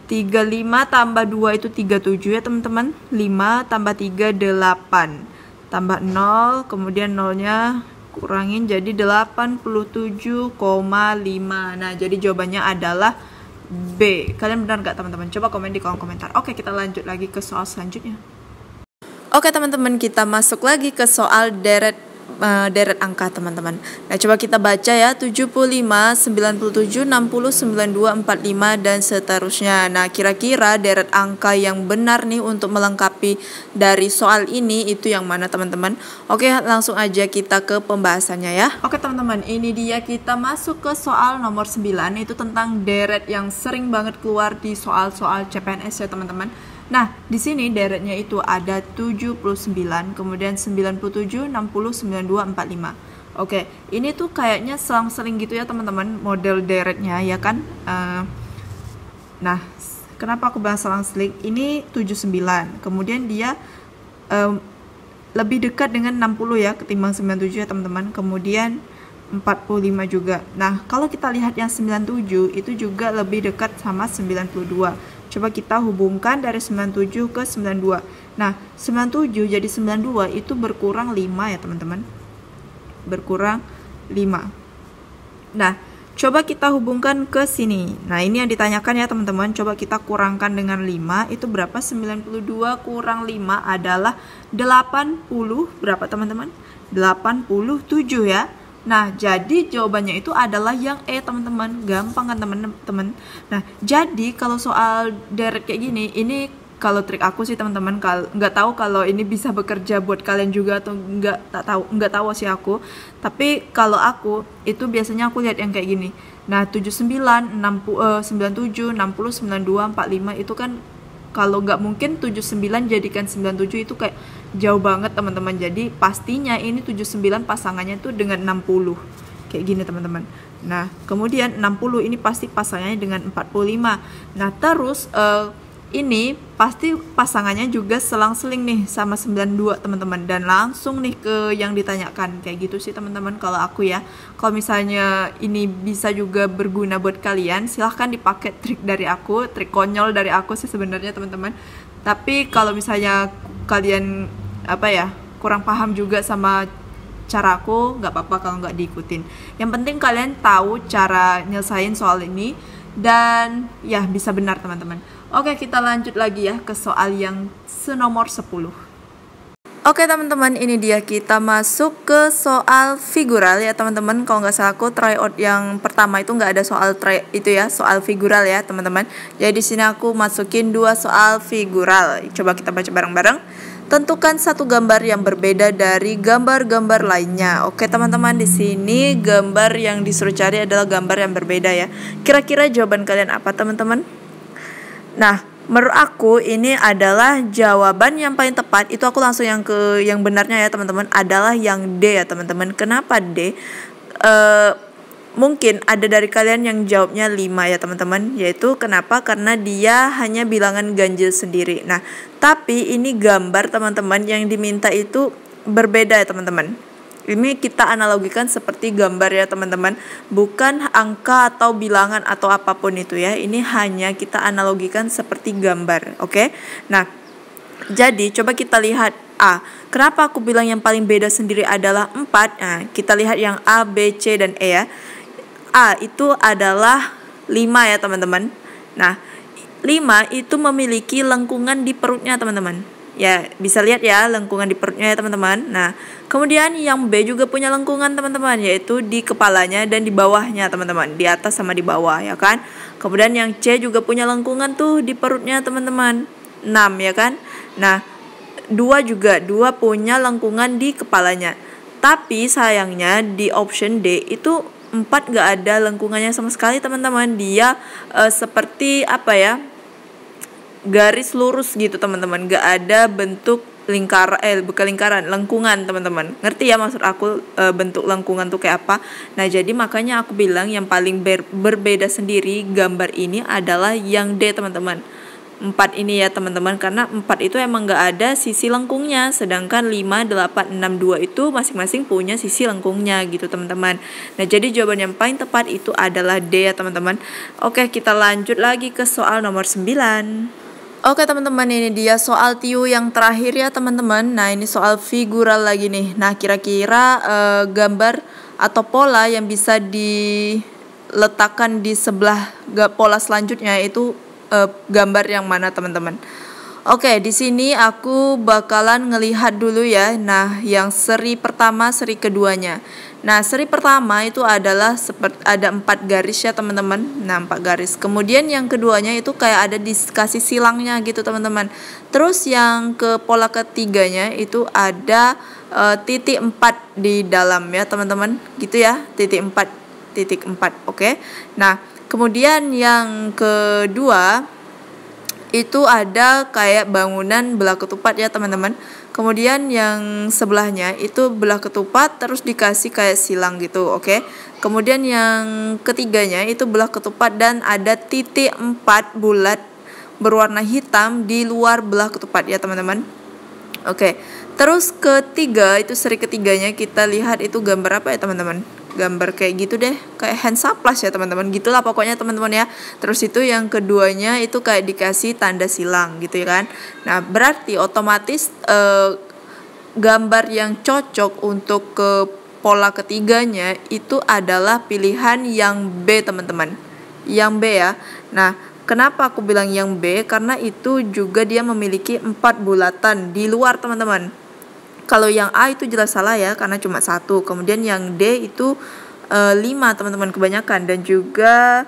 35 tambah 2 itu 37 ya teman-teman. 5 tambah 3 8. Tambah 0, kemudian 0-nya kurangin jadi 87,5. Nah, jadi jawabannya adalah B. Kalian benar nggak teman-teman? Coba komen di kolom komentar. Oke, kita lanjut lagi ke soal selanjutnya. Oke teman-teman, kita masuk lagi ke soal deret angka teman-teman. Nah, coba kita baca ya, 75, 97, 60, 92, 45 dan seterusnya. Nah, kira-kira deret angka yang benar nih untuk melengkapi dari soal ini itu yang mana teman-teman? Oke, langsung aja kita ke pembahasannya ya. Oke teman-teman, ini dia kita masuk ke soal nomor 9, itu tentang deret yang sering banget keluar di soal-soal CPNS ya teman-teman. Nah, di sini deretnya itu ada 79, kemudian 97, 60, 92, 45. Oke, ini tuh kayaknya selang-seling gitu ya teman-teman, model deretnya ya kan. Nah, kenapa aku bahas selang-seling? Ini 79, kemudian dia lebih dekat dengan 60 ya ketimbang 97 ya teman-teman. Kemudian 45 juga. Nah, kalau kita lihat yang 97 itu juga lebih dekat sama 92. Coba kita hubungkan dari 97 ke 92. Nah, 97 jadi 92 itu berkurang 5 ya teman-teman. Berkurang 5. Nah, coba kita hubungkan ke sini. Nah, ini yang ditanyakan ya teman-teman. Coba kita kurangkan dengan 5. Itu berapa? 92 kurang 5 adalah 80. Berapa teman-teman? 87 ya. Nah, jadi jawabannya itu adalah yang E teman-teman. Gampang kan teman-teman? Nah, jadi kalau soal deret kayak gini, ini kalau trik aku sih teman-teman, nggak tahu kalau ini bisa bekerja buat kalian juga atau nggak tahu sih aku. Tapi kalau aku itu biasanya aku lihat yang kayak gini. Nah, 79, 97, 60, 92, 45 itu kan kalau nggak mungkin 79 jadikan 97 itu kayak jauh banget teman-teman. Jadi pastinya ini 79 pasangannya itu dengan 60. Kayak gini teman-teman. Nah, kemudian 60 ini pasti pasangannya dengan 45. Nah, terus ini pasti pasangannya juga selang-seling nih sama 92 teman-teman. Dan langsung nih ke yang ditanyakan. Kayak gitu sih teman-teman kalau aku ya. Kalau misalnya ini bisa juga berguna buat kalian, silahkan dipakai trik dari aku, trik konyol dari aku sih sebenarnya teman-teman. Tapi kalau misalnya kalian kurang paham juga sama caraku, nggak apa-apa kalau nggak diikutin. Yang penting kalian tahu cara nyelesain soal ini dan ya bisa benar teman-teman. Oke, kita lanjut lagi ya ke soal yang senomor 10. Oke teman-teman, ini dia kita masuk ke soal figural ya teman-teman. Kalau nggak salah aku tryout yang pertama itu nggak ada soal itu ya, soal figural ya teman-teman. Jadi di sini aku masukin 2 soal figural. Coba kita baca bareng-bareng. Tentukan satu gambar yang berbeda dari gambar-gambar lainnya. Oke teman-teman, di sini gambar yang disuruh cari adalah gambar yang berbeda ya. Kira-kira jawaban kalian apa teman-teman? Nah, menurut aku ini adalah jawaban yang paling tepat. Itu aku langsung yang benarnya ya teman-teman, adalah yang D ya teman-teman. Kenapa D? Mungkin ada dari kalian yang jawabnya 5 ya teman-teman. Yaitu kenapa? Karena dia hanya bilangan ganjil sendiri. Nah, tapi ini gambar teman-teman yang diminta itu berbeda ya teman-teman. Ini kita analogikan seperti gambar ya teman-teman, bukan angka atau bilangan atau apapun itu ya. Ini hanya kita analogikan seperti gambar, oke? Nah, jadi coba kita lihat A. Kenapa aku bilang yang paling beda sendiri adalah 4? Nah, kita lihat yang A, B, C, dan E ya. A itu adalah 5 ya teman-teman. Nah, 5 itu memiliki lengkungan di perutnya teman-teman. Ya, bisa lihat ya lengkungan di perutnya ya teman-teman. Nah, kemudian yang B juga punya lengkungan teman-teman, yaitu di kepalanya dan di bawahnya teman-teman, di atas sama di bawah ya kan. Kemudian yang C juga punya lengkungan tuh di perutnya teman-teman, 6 ya kan. Nah, 2 punya lengkungan di kepalanya. Tapi sayangnya di option D itu 4 gak ada lengkungannya sama sekali teman-teman. Dia seperti apa ya, garis lurus gitu teman-teman, gak ada bentuk bukan lingkaran, lengkungan teman-teman. Ngerti ya maksud aku bentuk lengkungan tuh kayak apa? Nah, jadi makanya aku bilang yang paling berbeda sendiri gambar ini adalah yang D teman-teman. 4 ini ya teman-teman, karena 4 itu emang gak ada sisi lengkungnya, sedangkan 5, 8, 6, 2 itu masing-masing punya sisi lengkungnya gitu teman-teman. Nah, jadi jawaban yang paling tepat itu adalah D ya teman-teman. Oke, kita lanjut lagi ke soal nomor 9. Oke teman-teman, ini dia soal TIU yang terakhir ya teman-teman. Nah, ini soal figural lagi nih. Nah, kira-kira gambar atau pola yang bisa diletakkan di sebelah pola selanjutnya itu gambar yang mana teman-teman? Oke, di sini aku bakalan ngelihat dulu ya. Nah, yang seri pertama, seri keduanya. Nah, seri pertama itu adalah ada 4 garis ya teman-teman. Nah, 4 garis. Kemudian yang keduanya itu kayak ada dikasih silangnya gitu teman-teman. Terus yang ke pola ketiganya itu ada titik 4 di dalam ya teman-teman. Gitu ya, titik 4. Oke. Nah, kemudian yang kedua itu ada kayak bangunan belah ketupat ya teman-teman. Kemudian yang sebelahnya itu belah ketupat terus dikasih kayak silang gitu, oke. Kemudian yang ketiganya itu belah ketupat dan ada titik 4 bulat berwarna hitam di luar belah ketupat ya teman-teman. Oke. Terus ketiga itu seri ketiganya kita lihat itu gambar apa ya teman-teman? Gambar kayak gitu deh, kayak hand saplas ya teman-teman, gitulah pokoknya teman-teman ya. Terus itu yang keduanya itu kayak dikasih tanda silang gitu ya kan. Nah, berarti otomatis gambar yang cocok untuk ke pola ketiganya itu adalah pilihan yang B teman-teman, yang B ya. Nah, kenapa aku bilang yang B? Karena itu juga dia memiliki 4 bulatan di luar teman-teman. Kalau yang A itu jelas salah ya, karena cuma 1. Kemudian yang D itu 5 teman-teman kebanyakan. Dan juga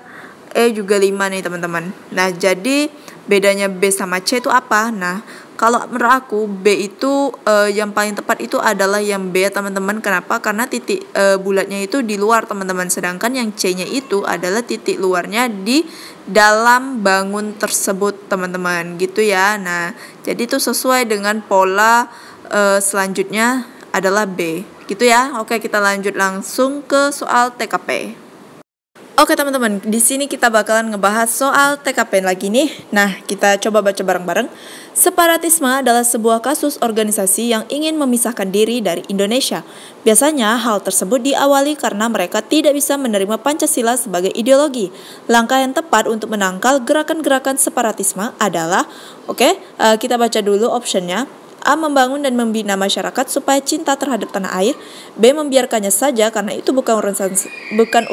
E juga 5 nih teman-teman. Nah, jadi bedanya B sama C itu apa? Nah, kalau menurut aku B itu yang paling tepat itu adalah yang B teman-teman. Kenapa? Karena titik bulatnya itu di luar teman-teman. Sedangkan yang C-nya itu adalah titik luarnya di dalam bangun tersebut teman-teman. Gitu ya. Nah, jadi itu sesuai dengan pola selanjutnya adalah B. Gitu ya. Oke, kita lanjut langsung ke soal TKP. Oke teman-teman, di sini kita bakalan ngebahas soal TKP lagi nih. Nah, kita coba baca bareng-bareng. Separatisme adalah sebuah kasus organisasi yang ingin memisahkan diri dari Indonesia. Biasanya hal tersebut diawali karena mereka tidak bisa menerima Pancasila sebagai ideologi. Langkah yang tepat untuk menangkal gerakan-gerakan separatisme adalah, kita baca dulu optionnya. A. Membangun dan membina masyarakat supaya cinta terhadap tanah air. B. Membiarkannya saja karena itu bukan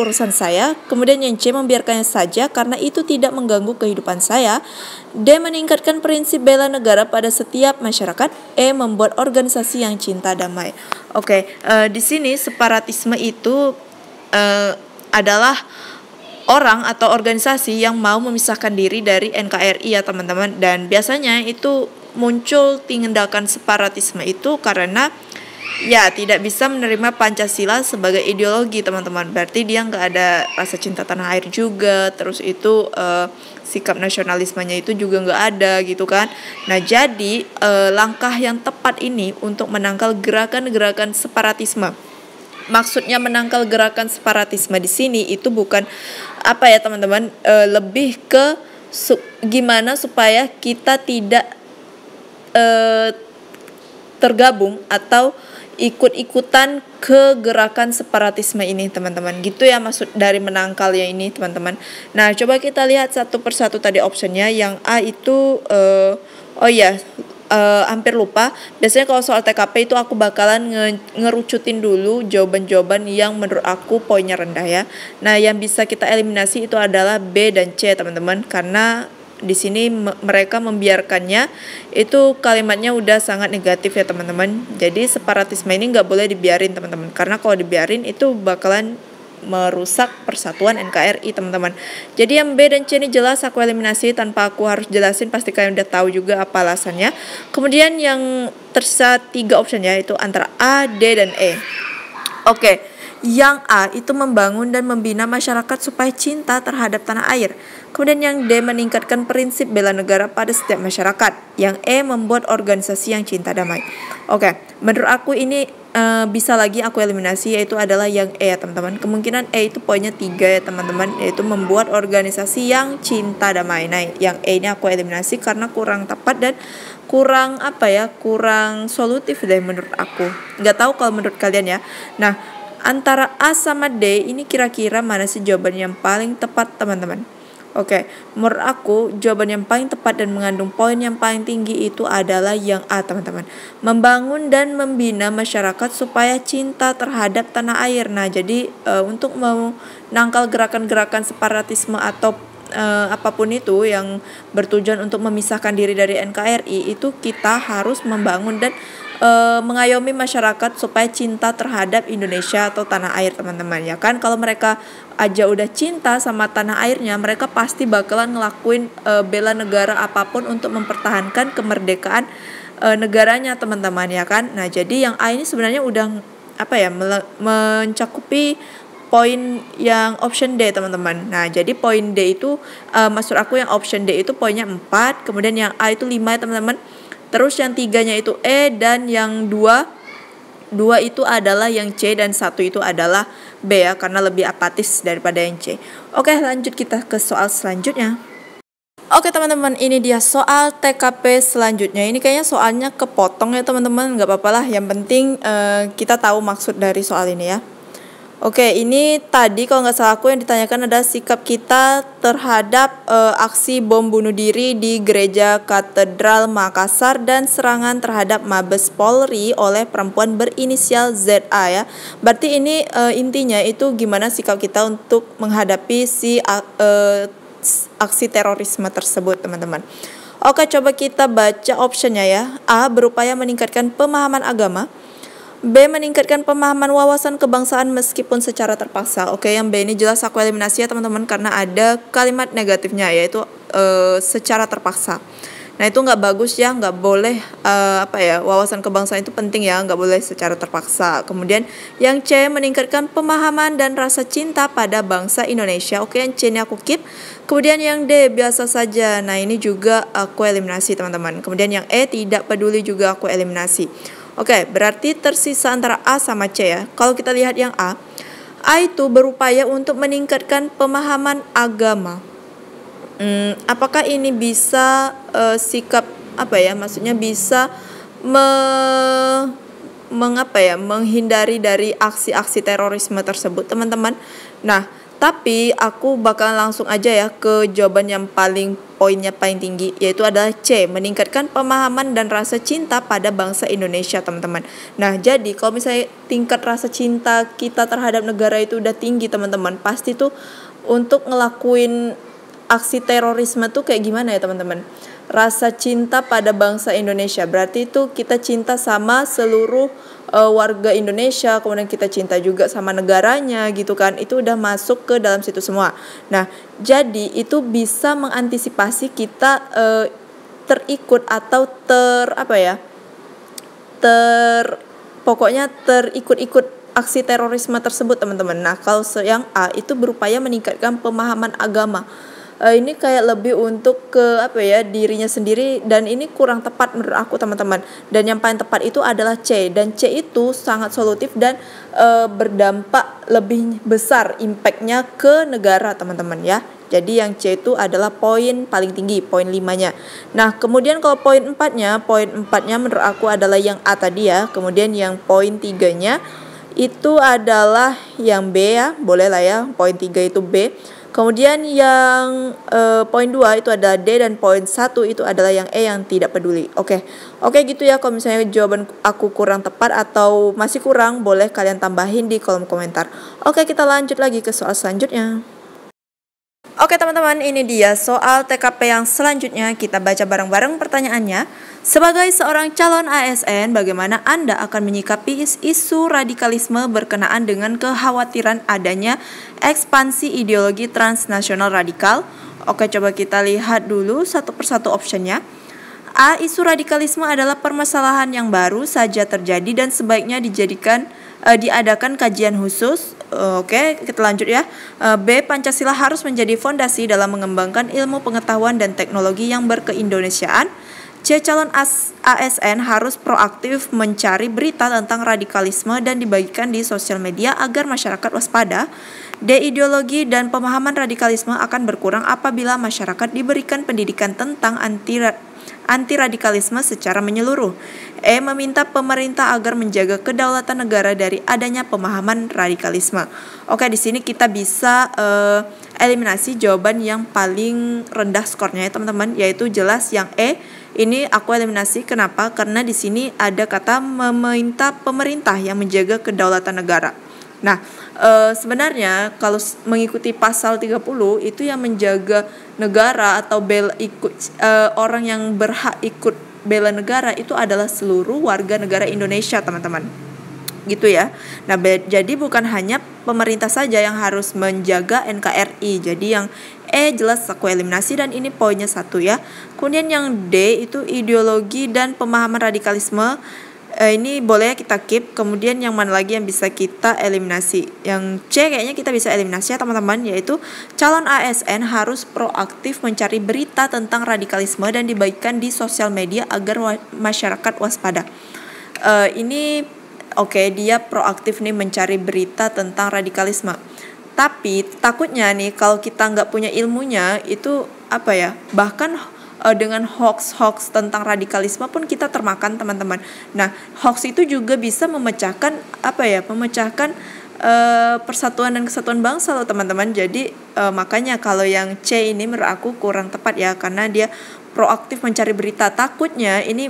urusan saya. Kemudian yang C. Membiarkannya saja karena itu tidak mengganggu kehidupan saya. D. Meningkatkan prinsip bela negara pada setiap masyarakat. E. Membuat organisasi yang cinta damai. Oke, di sini separatisme itu adalah orang atau organisasi yang mau memisahkan diri dari NKRI ya teman-teman. Dan biasanya itu muncul tindakan separatisme itu karena ya tidak bisa menerima Pancasila sebagai ideologi teman-teman. Berarti dia nggak ada rasa cinta tanah air juga. Terus itu sikap nasionalismenya itu juga nggak ada gitu kan. Nah jadi langkah yang tepat ini untuk menangkal gerakan-gerakan separatisme. Maksudnya menangkal gerakan separatisme di sini itu bukan apa ya teman-teman, lebih ke gimana supaya kita tidak tergabung atau ikut-ikutan ke gerakan separatisme ini teman-teman. Gitu ya maksud dari menangkalnya ini teman-teman. Nah coba kita lihat satu persatu tadi optionnya. Yang A itu hampir lupa. Biasanya kalau soal TKP itu aku bakalan ngerucutin dulu jawaban-jawaban yang menurut aku poinnya rendah ya. Nah, yang bisa kita eliminasi itu adalah B dan C, teman-teman. Karena di sini mereka membiarkannya, itu kalimatnya udah sangat negatif ya, teman-teman. Jadi separatisme ini nggak boleh dibiarin, teman-teman. Karena kalau dibiarin itu bakalan merusak persatuan NKRI teman-teman. Jadi yang B dan C ini jelas aku eliminasi tanpa aku harus jelasin, pasti kalian udah tahu juga apa alasannya. Kemudian yang tersisa 3 option ya, itu antara A, D, dan E. Oke, yang A itu membangun dan membina masyarakat supaya cinta terhadap tanah air. Kemudian yang D meningkatkan prinsip bela negara pada setiap masyarakat. Yang E membuat organisasi yang cinta damai. Oke, menurut aku ini bisa lagi aku eliminasi, yaitu adalah yang E ya teman-teman. Kemungkinan E itu poinnya 3 ya teman-teman, yaitu membuat organisasi yang cinta damai. Nah yang E ini aku eliminasi karena kurang tepat dan kurang kurang solutif deh menurut aku. Nggak tahu kalau menurut kalian ya. Nah antara A sama D ini kira-kira mana sih jawaban yang paling tepat teman-teman? Oke, menurut aku jawaban yang paling tepat dan mengandung poin yang paling tinggi itu adalah yang A teman-teman. Membangun dan membina masyarakat supaya cinta terhadap tanah air. Nah jadi untuk menangkal gerakan-gerakan separatisme atau apapun itu yang bertujuan untuk memisahkan diri dari NKRI, itu kita harus membangun dan mengayomi masyarakat supaya cinta terhadap Indonesia atau tanah air teman-teman ya kan. Kalau mereka aja udah cinta sama tanah airnya, mereka pasti bakalan ngelakuin bela negara apapun untuk mempertahankan kemerdekaan negaranya teman-teman ya kan. Nah jadi yang A ini sebenarnya udah mencakupi poin yang option D teman-teman. Nah jadi poin D itu maksud aku yang option D itu poinnya 4, kemudian yang A itu 5 ya teman-teman. Terus yang 3-nya itu E, dan yang 2 itu adalah yang C, dan 1 itu adalah B ya, karena lebih apatis daripada yang C. Oke, lanjut kita ke soal selanjutnya. Oke teman-teman, ini dia soal TKP selanjutnya. Ini kayaknya soalnya kepotong ya teman-teman, nggak apa-apa lah. Yang penting kita tahu maksud dari soal ini ya. Oke, ini tadi kalau nggak salah aku yang ditanyakan ada sikap kita terhadap aksi bom bunuh diri di Gereja Katedral Makassar dan serangan terhadap Mabes Polri oleh perempuan berinisial ZA ya. Berarti ini intinya itu gimana sikap kita untuk menghadapi si aksi terorisme tersebut teman-teman. Oke, coba kita baca optionnya ya. A. Berupaya meningkatkan pemahaman agama. B. Meningkatkan pemahaman wawasan kebangsaan meskipun secara terpaksa. Oke, yang B ini jelas aku eliminasi ya teman-teman, karena ada kalimat negatifnya yaitu secara terpaksa. Nah itu nggak bagus ya, nggak boleh wawasan kebangsaan itu penting ya, nggak boleh secara terpaksa. Kemudian yang C, meningkatkan pemahaman dan rasa cinta pada bangsa Indonesia. Oke, yang C ini aku keep. Kemudian yang D, biasa saja. Nah ini juga aku eliminasi teman-teman. Kemudian yang E, tidak peduli, juga aku eliminasi. Oke, berarti tersisa antara A sama C ya. Kalau kita lihat yang A itu berupaya untuk meningkatkan pemahaman agama. Apakah ini bisa sikap maksudnya bisa menghindari dari aksi-aksi terorisme tersebut teman-teman. Nah tapi aku bakalan langsung aja ya ke jawaban yang paling poinnya paling tinggi, yaitu adalah C, meningkatkan pemahaman dan rasa cinta pada bangsa Indonesia, teman-teman. Nah, jadi kalau misalnya tingkat rasa cinta kita terhadap negara itu udah tinggi, teman-teman, pasti tuh untuk ngelakuin aksi terorisme tuh kayak gimana ya, teman-teman? Rasa cinta pada bangsa Indonesia, berarti itu kita cinta sama seluruh warga Indonesia, kemudian kita cinta juga sama negaranya gitu kan, itu udah masuk ke dalam situ semua. Nah, jadi itu bisa mengantisipasi kita terikut atau pokoknya terikut-ikut aksi terorisme tersebut, teman-teman. Nah, kalau yang A itu berupaya meningkatkan pemahaman agama. Ini kayak lebih untuk ke dirinya sendiri, dan ini kurang tepat menurut aku, teman-teman. Dan yang paling tepat itu adalah C, dan C itu sangat solutif dan berdampak lebih besar impactnya ke negara, teman-teman ya. Jadi yang C itu adalah poin paling tinggi, poin 5-nya. Nah, kemudian kalau poin 4-nya menurut aku adalah yang A tadi ya. Kemudian yang poin 3-nya itu adalah yang B ya, boleh lah ya, poin 3 itu B. Kemudian yang poin 2 itu adalah D, dan poin 1 itu adalah yang E, yang tidak peduli. Oke gitu ya. Kalau misalnya jawaban aku kurang tepat atau masih kurang, boleh kalian tambahin di kolom komentar. Oke, kita lanjut lagi ke soal selanjutnya. Oke teman-teman, ini dia soal TKP yang selanjutnya. Kita baca bareng-bareng pertanyaannya. Sebagai seorang calon ASN, bagaimana Anda akan menyikapi isu radikalisme berkenaan dengan kekhawatiran adanya ekspansi ideologi transnasional radikal? Oke, coba kita lihat dulu satu persatu optionnya. A. Isu radikalisme adalah permasalahan yang baru saja terjadi dan sebaiknya diadakan kajian khusus. Oke, kita lanjut ya. B. Pancasila harus menjadi fondasi dalam mengembangkan ilmu pengetahuan dan teknologi yang berkeindonesiaan. C. Calon ASN harus proaktif mencari berita tentang radikalisme dan dibagikan di sosial media agar masyarakat waspada. D. Ideologi dan pemahaman radikalisme akan berkurang apabila masyarakat diberikan pendidikan tentang anti-radikalisme secara menyeluruh. E. Meminta pemerintah agar menjaga kedaulatan negara dari adanya pemahaman radikalisme. Oke, di sini kita bisa eliminasi jawaban yang paling rendah skornya ya teman-teman, yaitu jelas yang E. Ini aku eliminasi. Kenapa? Karena di sini ada kata meminta pemerintah yang menjaga kedaulatan negara. Nah, sebenarnya kalau mengikuti pasal 30 itu yang menjaga negara atau orang yang berhak ikut bela negara itu adalah seluruh warga negara Indonesia, teman-teman. Gitu ya. Nah, jadi bukan hanya pemerintah saja yang harus menjaga NKRI. Jadi yang E jelas aku eliminasi, dan ini poinnya 1 ya. Kemudian yang D itu ideologi dan pemahaman radikalisme. Ini boleh kita keep. Kemudian yang mana lagi yang bisa kita eliminasi? Yang C kayaknya kita bisa eliminasi ya teman-teman, yaitu calon ASN harus proaktif mencari berita tentang radikalisme dan dibagikan di sosial media agar masyarakat waspada. Ini dia proaktif nih mencari berita tentang radikalisme. Tapi takutnya nih kalau kita nggak punya ilmunya itu bahkan dengan hoax tentang radikalisme pun kita termakan, teman-teman. Nah, hoax itu juga bisa memecahkan persatuan dan kesatuan bangsa loh, teman-teman. Jadi makanya kalau yang C ini menurut aku kurang tepat ya, karena dia proaktif mencari berita. Takutnya ini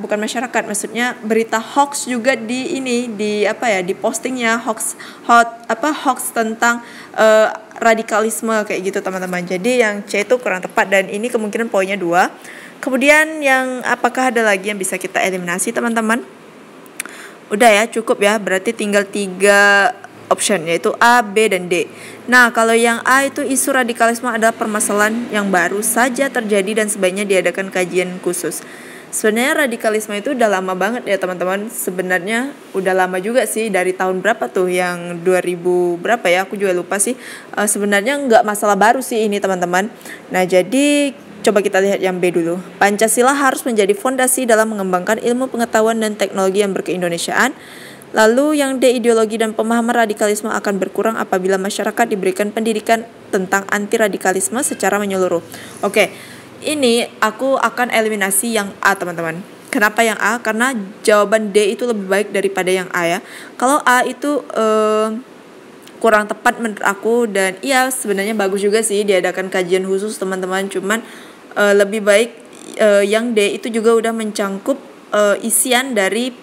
bukan masyarakat, maksudnya berita hoax juga di postingnya hoax tentang radikalisme kayak gitu, teman-teman. Jadi yang C itu kurang tepat, dan ini kemungkinan poinnya 2. Kemudian yang apakah ada lagi yang bisa kita eliminasi, teman-teman? Udah ya, cukup ya. Berarti tinggal 3 option, yaitu A, B, dan D. Nah, kalau yang A itu isu radikalisme adalah permasalahan yang baru saja terjadi dan sebaiknya diadakan kajian khusus. Sebenarnya radikalisme itu udah lama banget ya teman-teman. Sebenarnya udah lama juga sih, dari tahun berapa tuh, yang 2000 berapa ya, aku juga lupa sih. Sebenarnya nggak masalah baru sih ini, teman-teman. Nah, jadi coba kita lihat yang B dulu. Pancasila harus menjadi fondasi dalam mengembangkan ilmu pengetahuan dan teknologi yang berkeindonesiaan. Lalu yang D, ideologi dan pemahaman radikalisme akan berkurang apabila masyarakat diberikan pendidikan tentang anti-radikalisme secara menyeluruh. Oke, ini aku akan eliminasi yang A, teman-teman. Kenapa yang A? Karena jawaban D itu lebih baik daripada yang A ya. Kalau A itu kurang tepat menurut aku. Dan iya sebenarnya bagus juga sih diadakan kajian khusus teman-teman, cuman lebih baik yang D itu juga udah mencangkup isian dari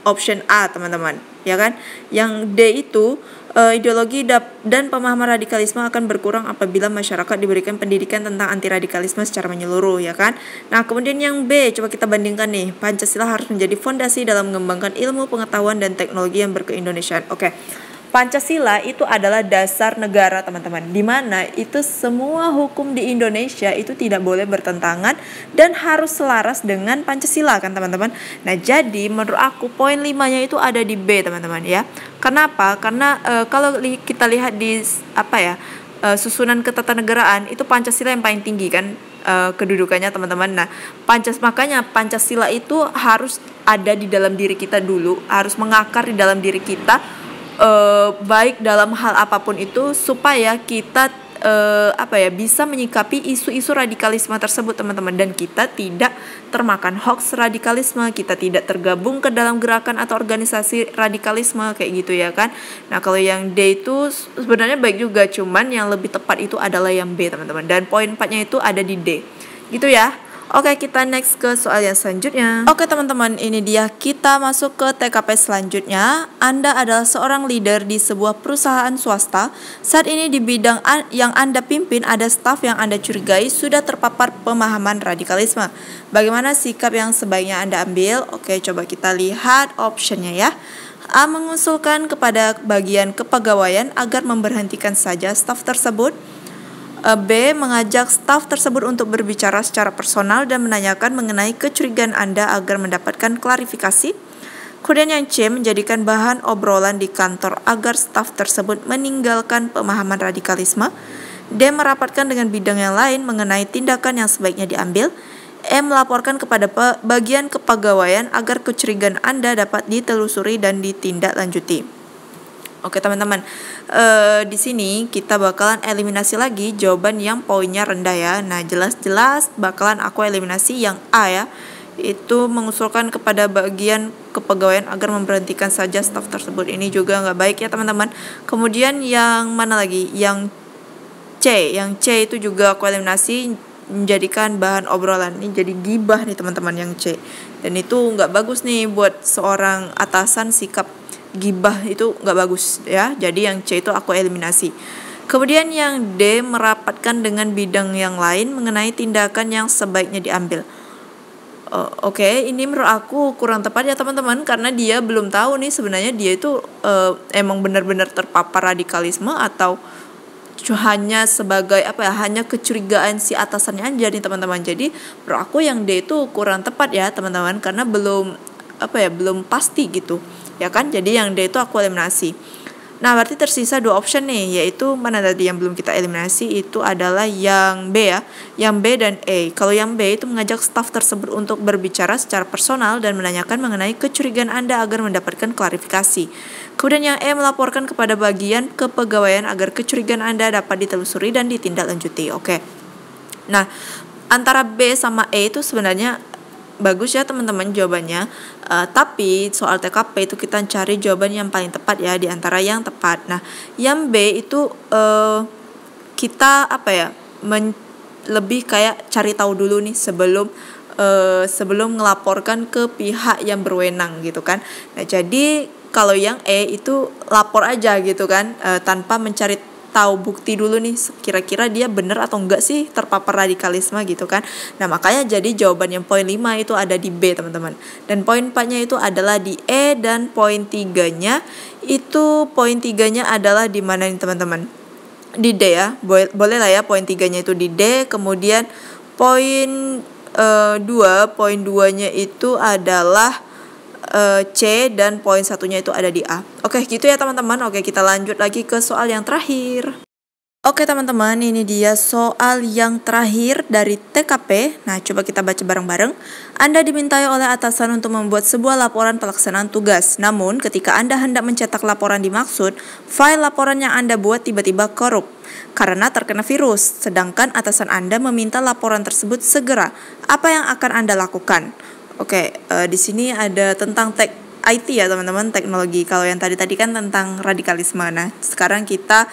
option A teman-teman, ya kan. Yang D itu ideologi dan pemahaman radikalisme akan berkurang apabila masyarakat diberikan pendidikan tentang anti radikalisme secara menyeluruh, ya kan. Nah, kemudian yang B, coba kita bandingkan nih. Pancasila harus menjadi fondasi dalam mengembangkan ilmu, pengetahuan, dan teknologi yang berkeindonesiaan. Oke. Pancasila itu adalah dasar negara teman-teman, di mana itu semua hukum di Indonesia itu tidak boleh bertentangan dan harus selaras dengan Pancasila kan teman-teman. Nah jadi menurut aku poin 5-nya itu ada di B teman-teman ya. Kenapa? Karena kalau kita lihat di susunan ketatanegaraan itu Pancasila yang paling tinggi kan kedudukannya teman-teman. Nah makanya Pancasila itu harus ada di dalam diri kita dulu, harus mengakar di dalam diri kita. Baik dalam hal apapun itu supaya kita bisa menyikapi isu-isu radikalisme tersebut teman-teman, dan kita tidak termakan hoax radikalisme, kita tidak tergabung ke dalam gerakan atau organisasi radikalisme kayak gitu ya kan. Nah kalau yang D itu sebenarnya baik juga, cuman yang lebih tepat itu adalah yang B teman-teman, dan poin 4-nya itu ada di D gitu ya. Oke, kita next ke soal yang selanjutnya. Oke teman-teman, ini dia kita masuk ke TKP selanjutnya. Anda adalah seorang leader di sebuah perusahaan swasta. Saat ini di bidang yang Anda pimpin ada staf yang Anda curigai sudah terpapar pemahaman radikalisme. Bagaimana sikap yang sebaiknya Anda ambil? Oke, coba kita lihat optionnya ya. A. Mengusulkan kepada bagian kepegawaian agar memberhentikan saja staf tersebut. B. Mengajak staf tersebut untuk berbicara secara personal dan menanyakan mengenai kecurigaan Anda agar mendapatkan klarifikasi. Kemudian yang C. Menjadikan bahan obrolan di kantor agar staf tersebut meninggalkan pemahaman radikalisme. D. Merapatkan dengan bidang yang lain mengenai tindakan yang sebaiknya diambil. E. Melaporkan kepada bagian kepegawaian agar kecurigaan Anda dapat ditelusuri dan ditindaklanjuti. Oke teman-teman, di sini kita bakalan eliminasi lagi jawaban yang poinnya rendah ya. Nah jelas-jelas bakalan aku eliminasi yang A ya, itu mengusulkan kepada bagian kepegawaian agar memberhentikan saja staf tersebut. Ini juga nggak baik ya teman-teman. Kemudian yang mana lagi? Yang C itu juga aku eliminasi, menjadikan bahan obrolan. Ini jadi gibah nih teman-teman yang C, dan itu nggak bagus nih buat seorang atasan. Sikap gibah itu nggak bagus ya, jadi yang C itu aku eliminasi. Kemudian yang D, merapatkan dengan bidang yang lain mengenai tindakan yang sebaiknya diambil. Oke, ini menurut aku kurang tepat ya teman-teman, karena dia belum tahu nih sebenarnya dia itu emang benar-benar terpapar radikalisme atau hanya sebagai hanya kecurigaan si atasannya aja nih teman-teman. Jadi menurut aku yang D itu kurang tepat ya teman-teman, karena belum pasti gitu ya kan. Jadi yang D itu aku eliminasi. Nah berarti tersisa 2 option nih, yaitu mana tadi yang belum kita eliminasi, itu adalah yang B ya, yang B dan E. Kalau yang B itu mengajak staf tersebut untuk berbicara secara personal dan menanyakan mengenai kecurigaan Anda agar mendapatkan klarifikasi. Kemudian yang E, melaporkan kepada bagian kepegawaian agar kecurigaan Anda dapat ditelusuri dan ditindaklanjuti. Oke. Nah antara B sama E itu sebenarnya bagus ya teman-teman jawabannya, tapi soal TKP itu kita cari jawaban yang paling tepat ya di antara yang tepat. Nah yang B itu kita lebih kayak cari tahu dulu nih sebelum ngelaporkan ke pihak yang berwenang gitu kan. Nah jadi kalau yang E itu lapor aja gitu kan, tanpa mencari tahu bukti dulu nih kira-kira dia benar atau enggak sih terpapar radikalisme gitu kan. Nah makanya jadi jawaban yang poin 5 itu ada di B teman-teman, dan poin 4-nya itu adalah di E, dan poin 3-nya adalah di mana nih teman-teman, di D ya. Boleh lah ya poin 3-nya itu di D. Kemudian poin 2-nya itu adalah C, dan poin 1-nya itu ada di A. Oke gitu ya teman-teman. Oke kita lanjut lagi ke soal yang terakhir. Oke teman-teman, ini dia soal yang terakhir dari TKP. Nah coba kita baca bareng-bareng. Anda dimintai oleh atasan untuk membuat sebuah laporan pelaksanaan tugas. Namun ketika Anda hendak mencetak laporan dimaksud, file laporan yang Anda buat tiba-tiba korup karena terkena virus. Sedangkan atasan Anda meminta laporan tersebut segera. Apa yang akan Anda lakukan? Oke, di sini ada tentang IT ya teman-teman, teknologi. Kalau yang tadi kan tentang radikalisme. Nah, sekarang kita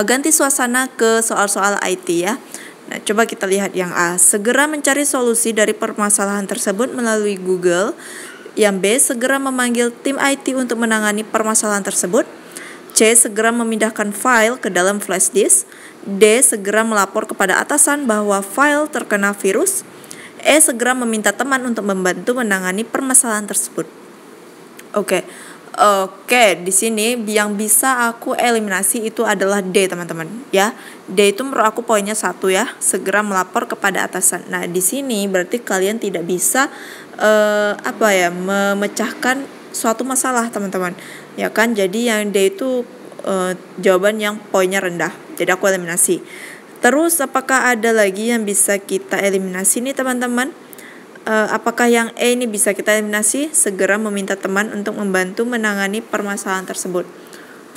ganti suasana ke soal-soal IT ya. Nah, coba kita lihat yang A. Segera mencari solusi dari permasalahan tersebut melalui Google. Yang B. Segera memanggil tim IT untuk menangani permasalahan tersebut. C. Segera memindahkan file ke dalam flash disk. D. Segera melapor kepada atasan bahwa file terkena virus. E. Segera meminta teman untuk membantu menangani permasalahan tersebut. Oke, di sini yang bisa aku eliminasi itu adalah D teman-teman ya. D itu menurut aku poinnya 1 ya, segera melapor kepada atasan. Nah di sini berarti kalian tidak bisa memecahkan suatu masalah teman-teman, ya kan? Jadi yang D itu jawaban yang poinnya rendah. Jadi aku eliminasi. Terus apakah ada lagi yang bisa kita eliminasi nih teman-teman? Apakah yang E ini bisa kita eliminasi? Segera meminta teman untuk membantu menangani permasalahan tersebut.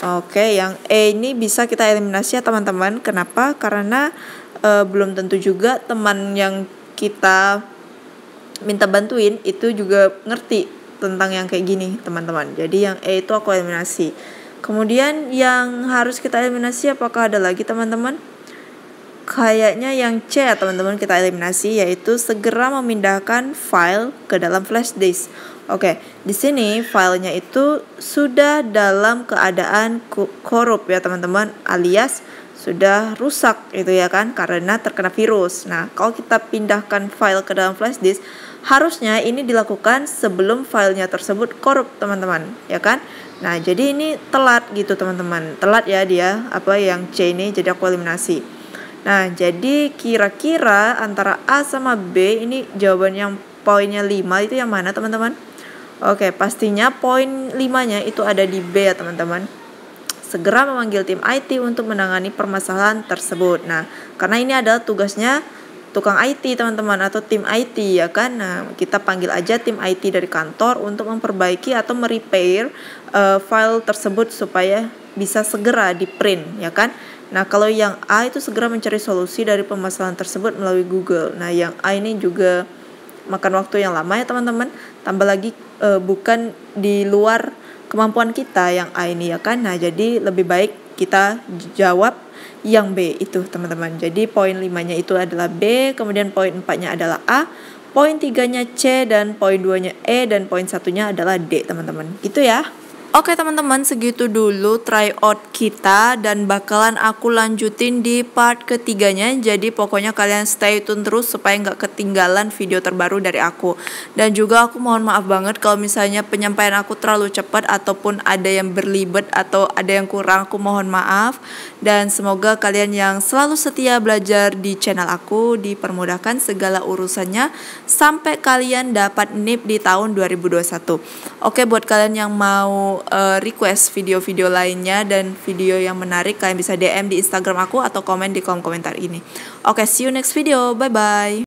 Oke, yang E ini bisa kita eliminasi ya teman-teman. Kenapa? Karena belum tentu juga teman yang kita minta bantuin itu juga ngerti tentang yang kayak gini teman-teman. Jadi yang E itu aku eliminasi. Kemudian yang harus kita eliminasi apakah ada lagi teman-teman? Kayaknya yang C ya teman-teman kita eliminasi, yaitu segera memindahkan file ke dalam flash disk. Oke, di sini filenya itu sudah dalam keadaan korup ya teman-teman, alias sudah rusak itu ya kan, karena terkena virus. Nah, kalau kita pindahkan file ke dalam flash disk, harusnya ini dilakukan sebelum filenya tersebut korup teman-teman, ya kan? Nah, jadi ini telat gitu teman-teman. Telat ya dia, yang C ini, jadi aku eliminasi. Nah, jadi kira-kira antara A sama B ini jawaban yang poinnya 5 itu yang mana teman-teman? Oke, pastinya poin 5-nya itu ada di B ya teman-teman. Segera memanggil tim IT untuk menangani permasalahan tersebut. Nah, karena ini adalah tugasnya tukang IT teman-teman, atau tim IT ya kan. Nah, kita panggil aja tim IT dari kantor untuk memperbaiki atau merepair file tersebut supaya bisa segera di print ya kan. Nah, kalau yang A itu segera mencari solusi dari permasalahan tersebut melalui Google. Nah, yang A ini juga makan waktu yang lama ya teman-teman. Tambah lagi bukan di luar kemampuan kita yang A ini ya kan. Nah, jadi lebih baik kita jawab yang B itu teman-teman. Jadi poin 5-nya itu adalah B, kemudian poin 4-nya adalah A, poin 3-nya C, dan poin 2-nya E, dan poin 1-nya adalah D teman-teman. Gitu ya. Oke teman-teman, segitu dulu tryout kita dan bakalan aku lanjutin di part ketiganya. Jadi pokoknya kalian stay tune terus supaya nggak ketinggalan video terbaru dari aku. Dan juga aku mohon maaf banget kalau misalnya penyampaian aku terlalu cepat ataupun ada yang berlibet atau ada yang kurang, aku mohon maaf. Dan semoga kalian yang selalu setia belajar di channel aku dipermudahkan segala urusannya sampai kalian dapat NIP di tahun 2021. Oke, buat kalian yang mau request video-video lainnya dan video yang menarik, kalian bisa DM di Instagram aku atau komen di kolom komentar ini. Oke, see you next video. Bye bye.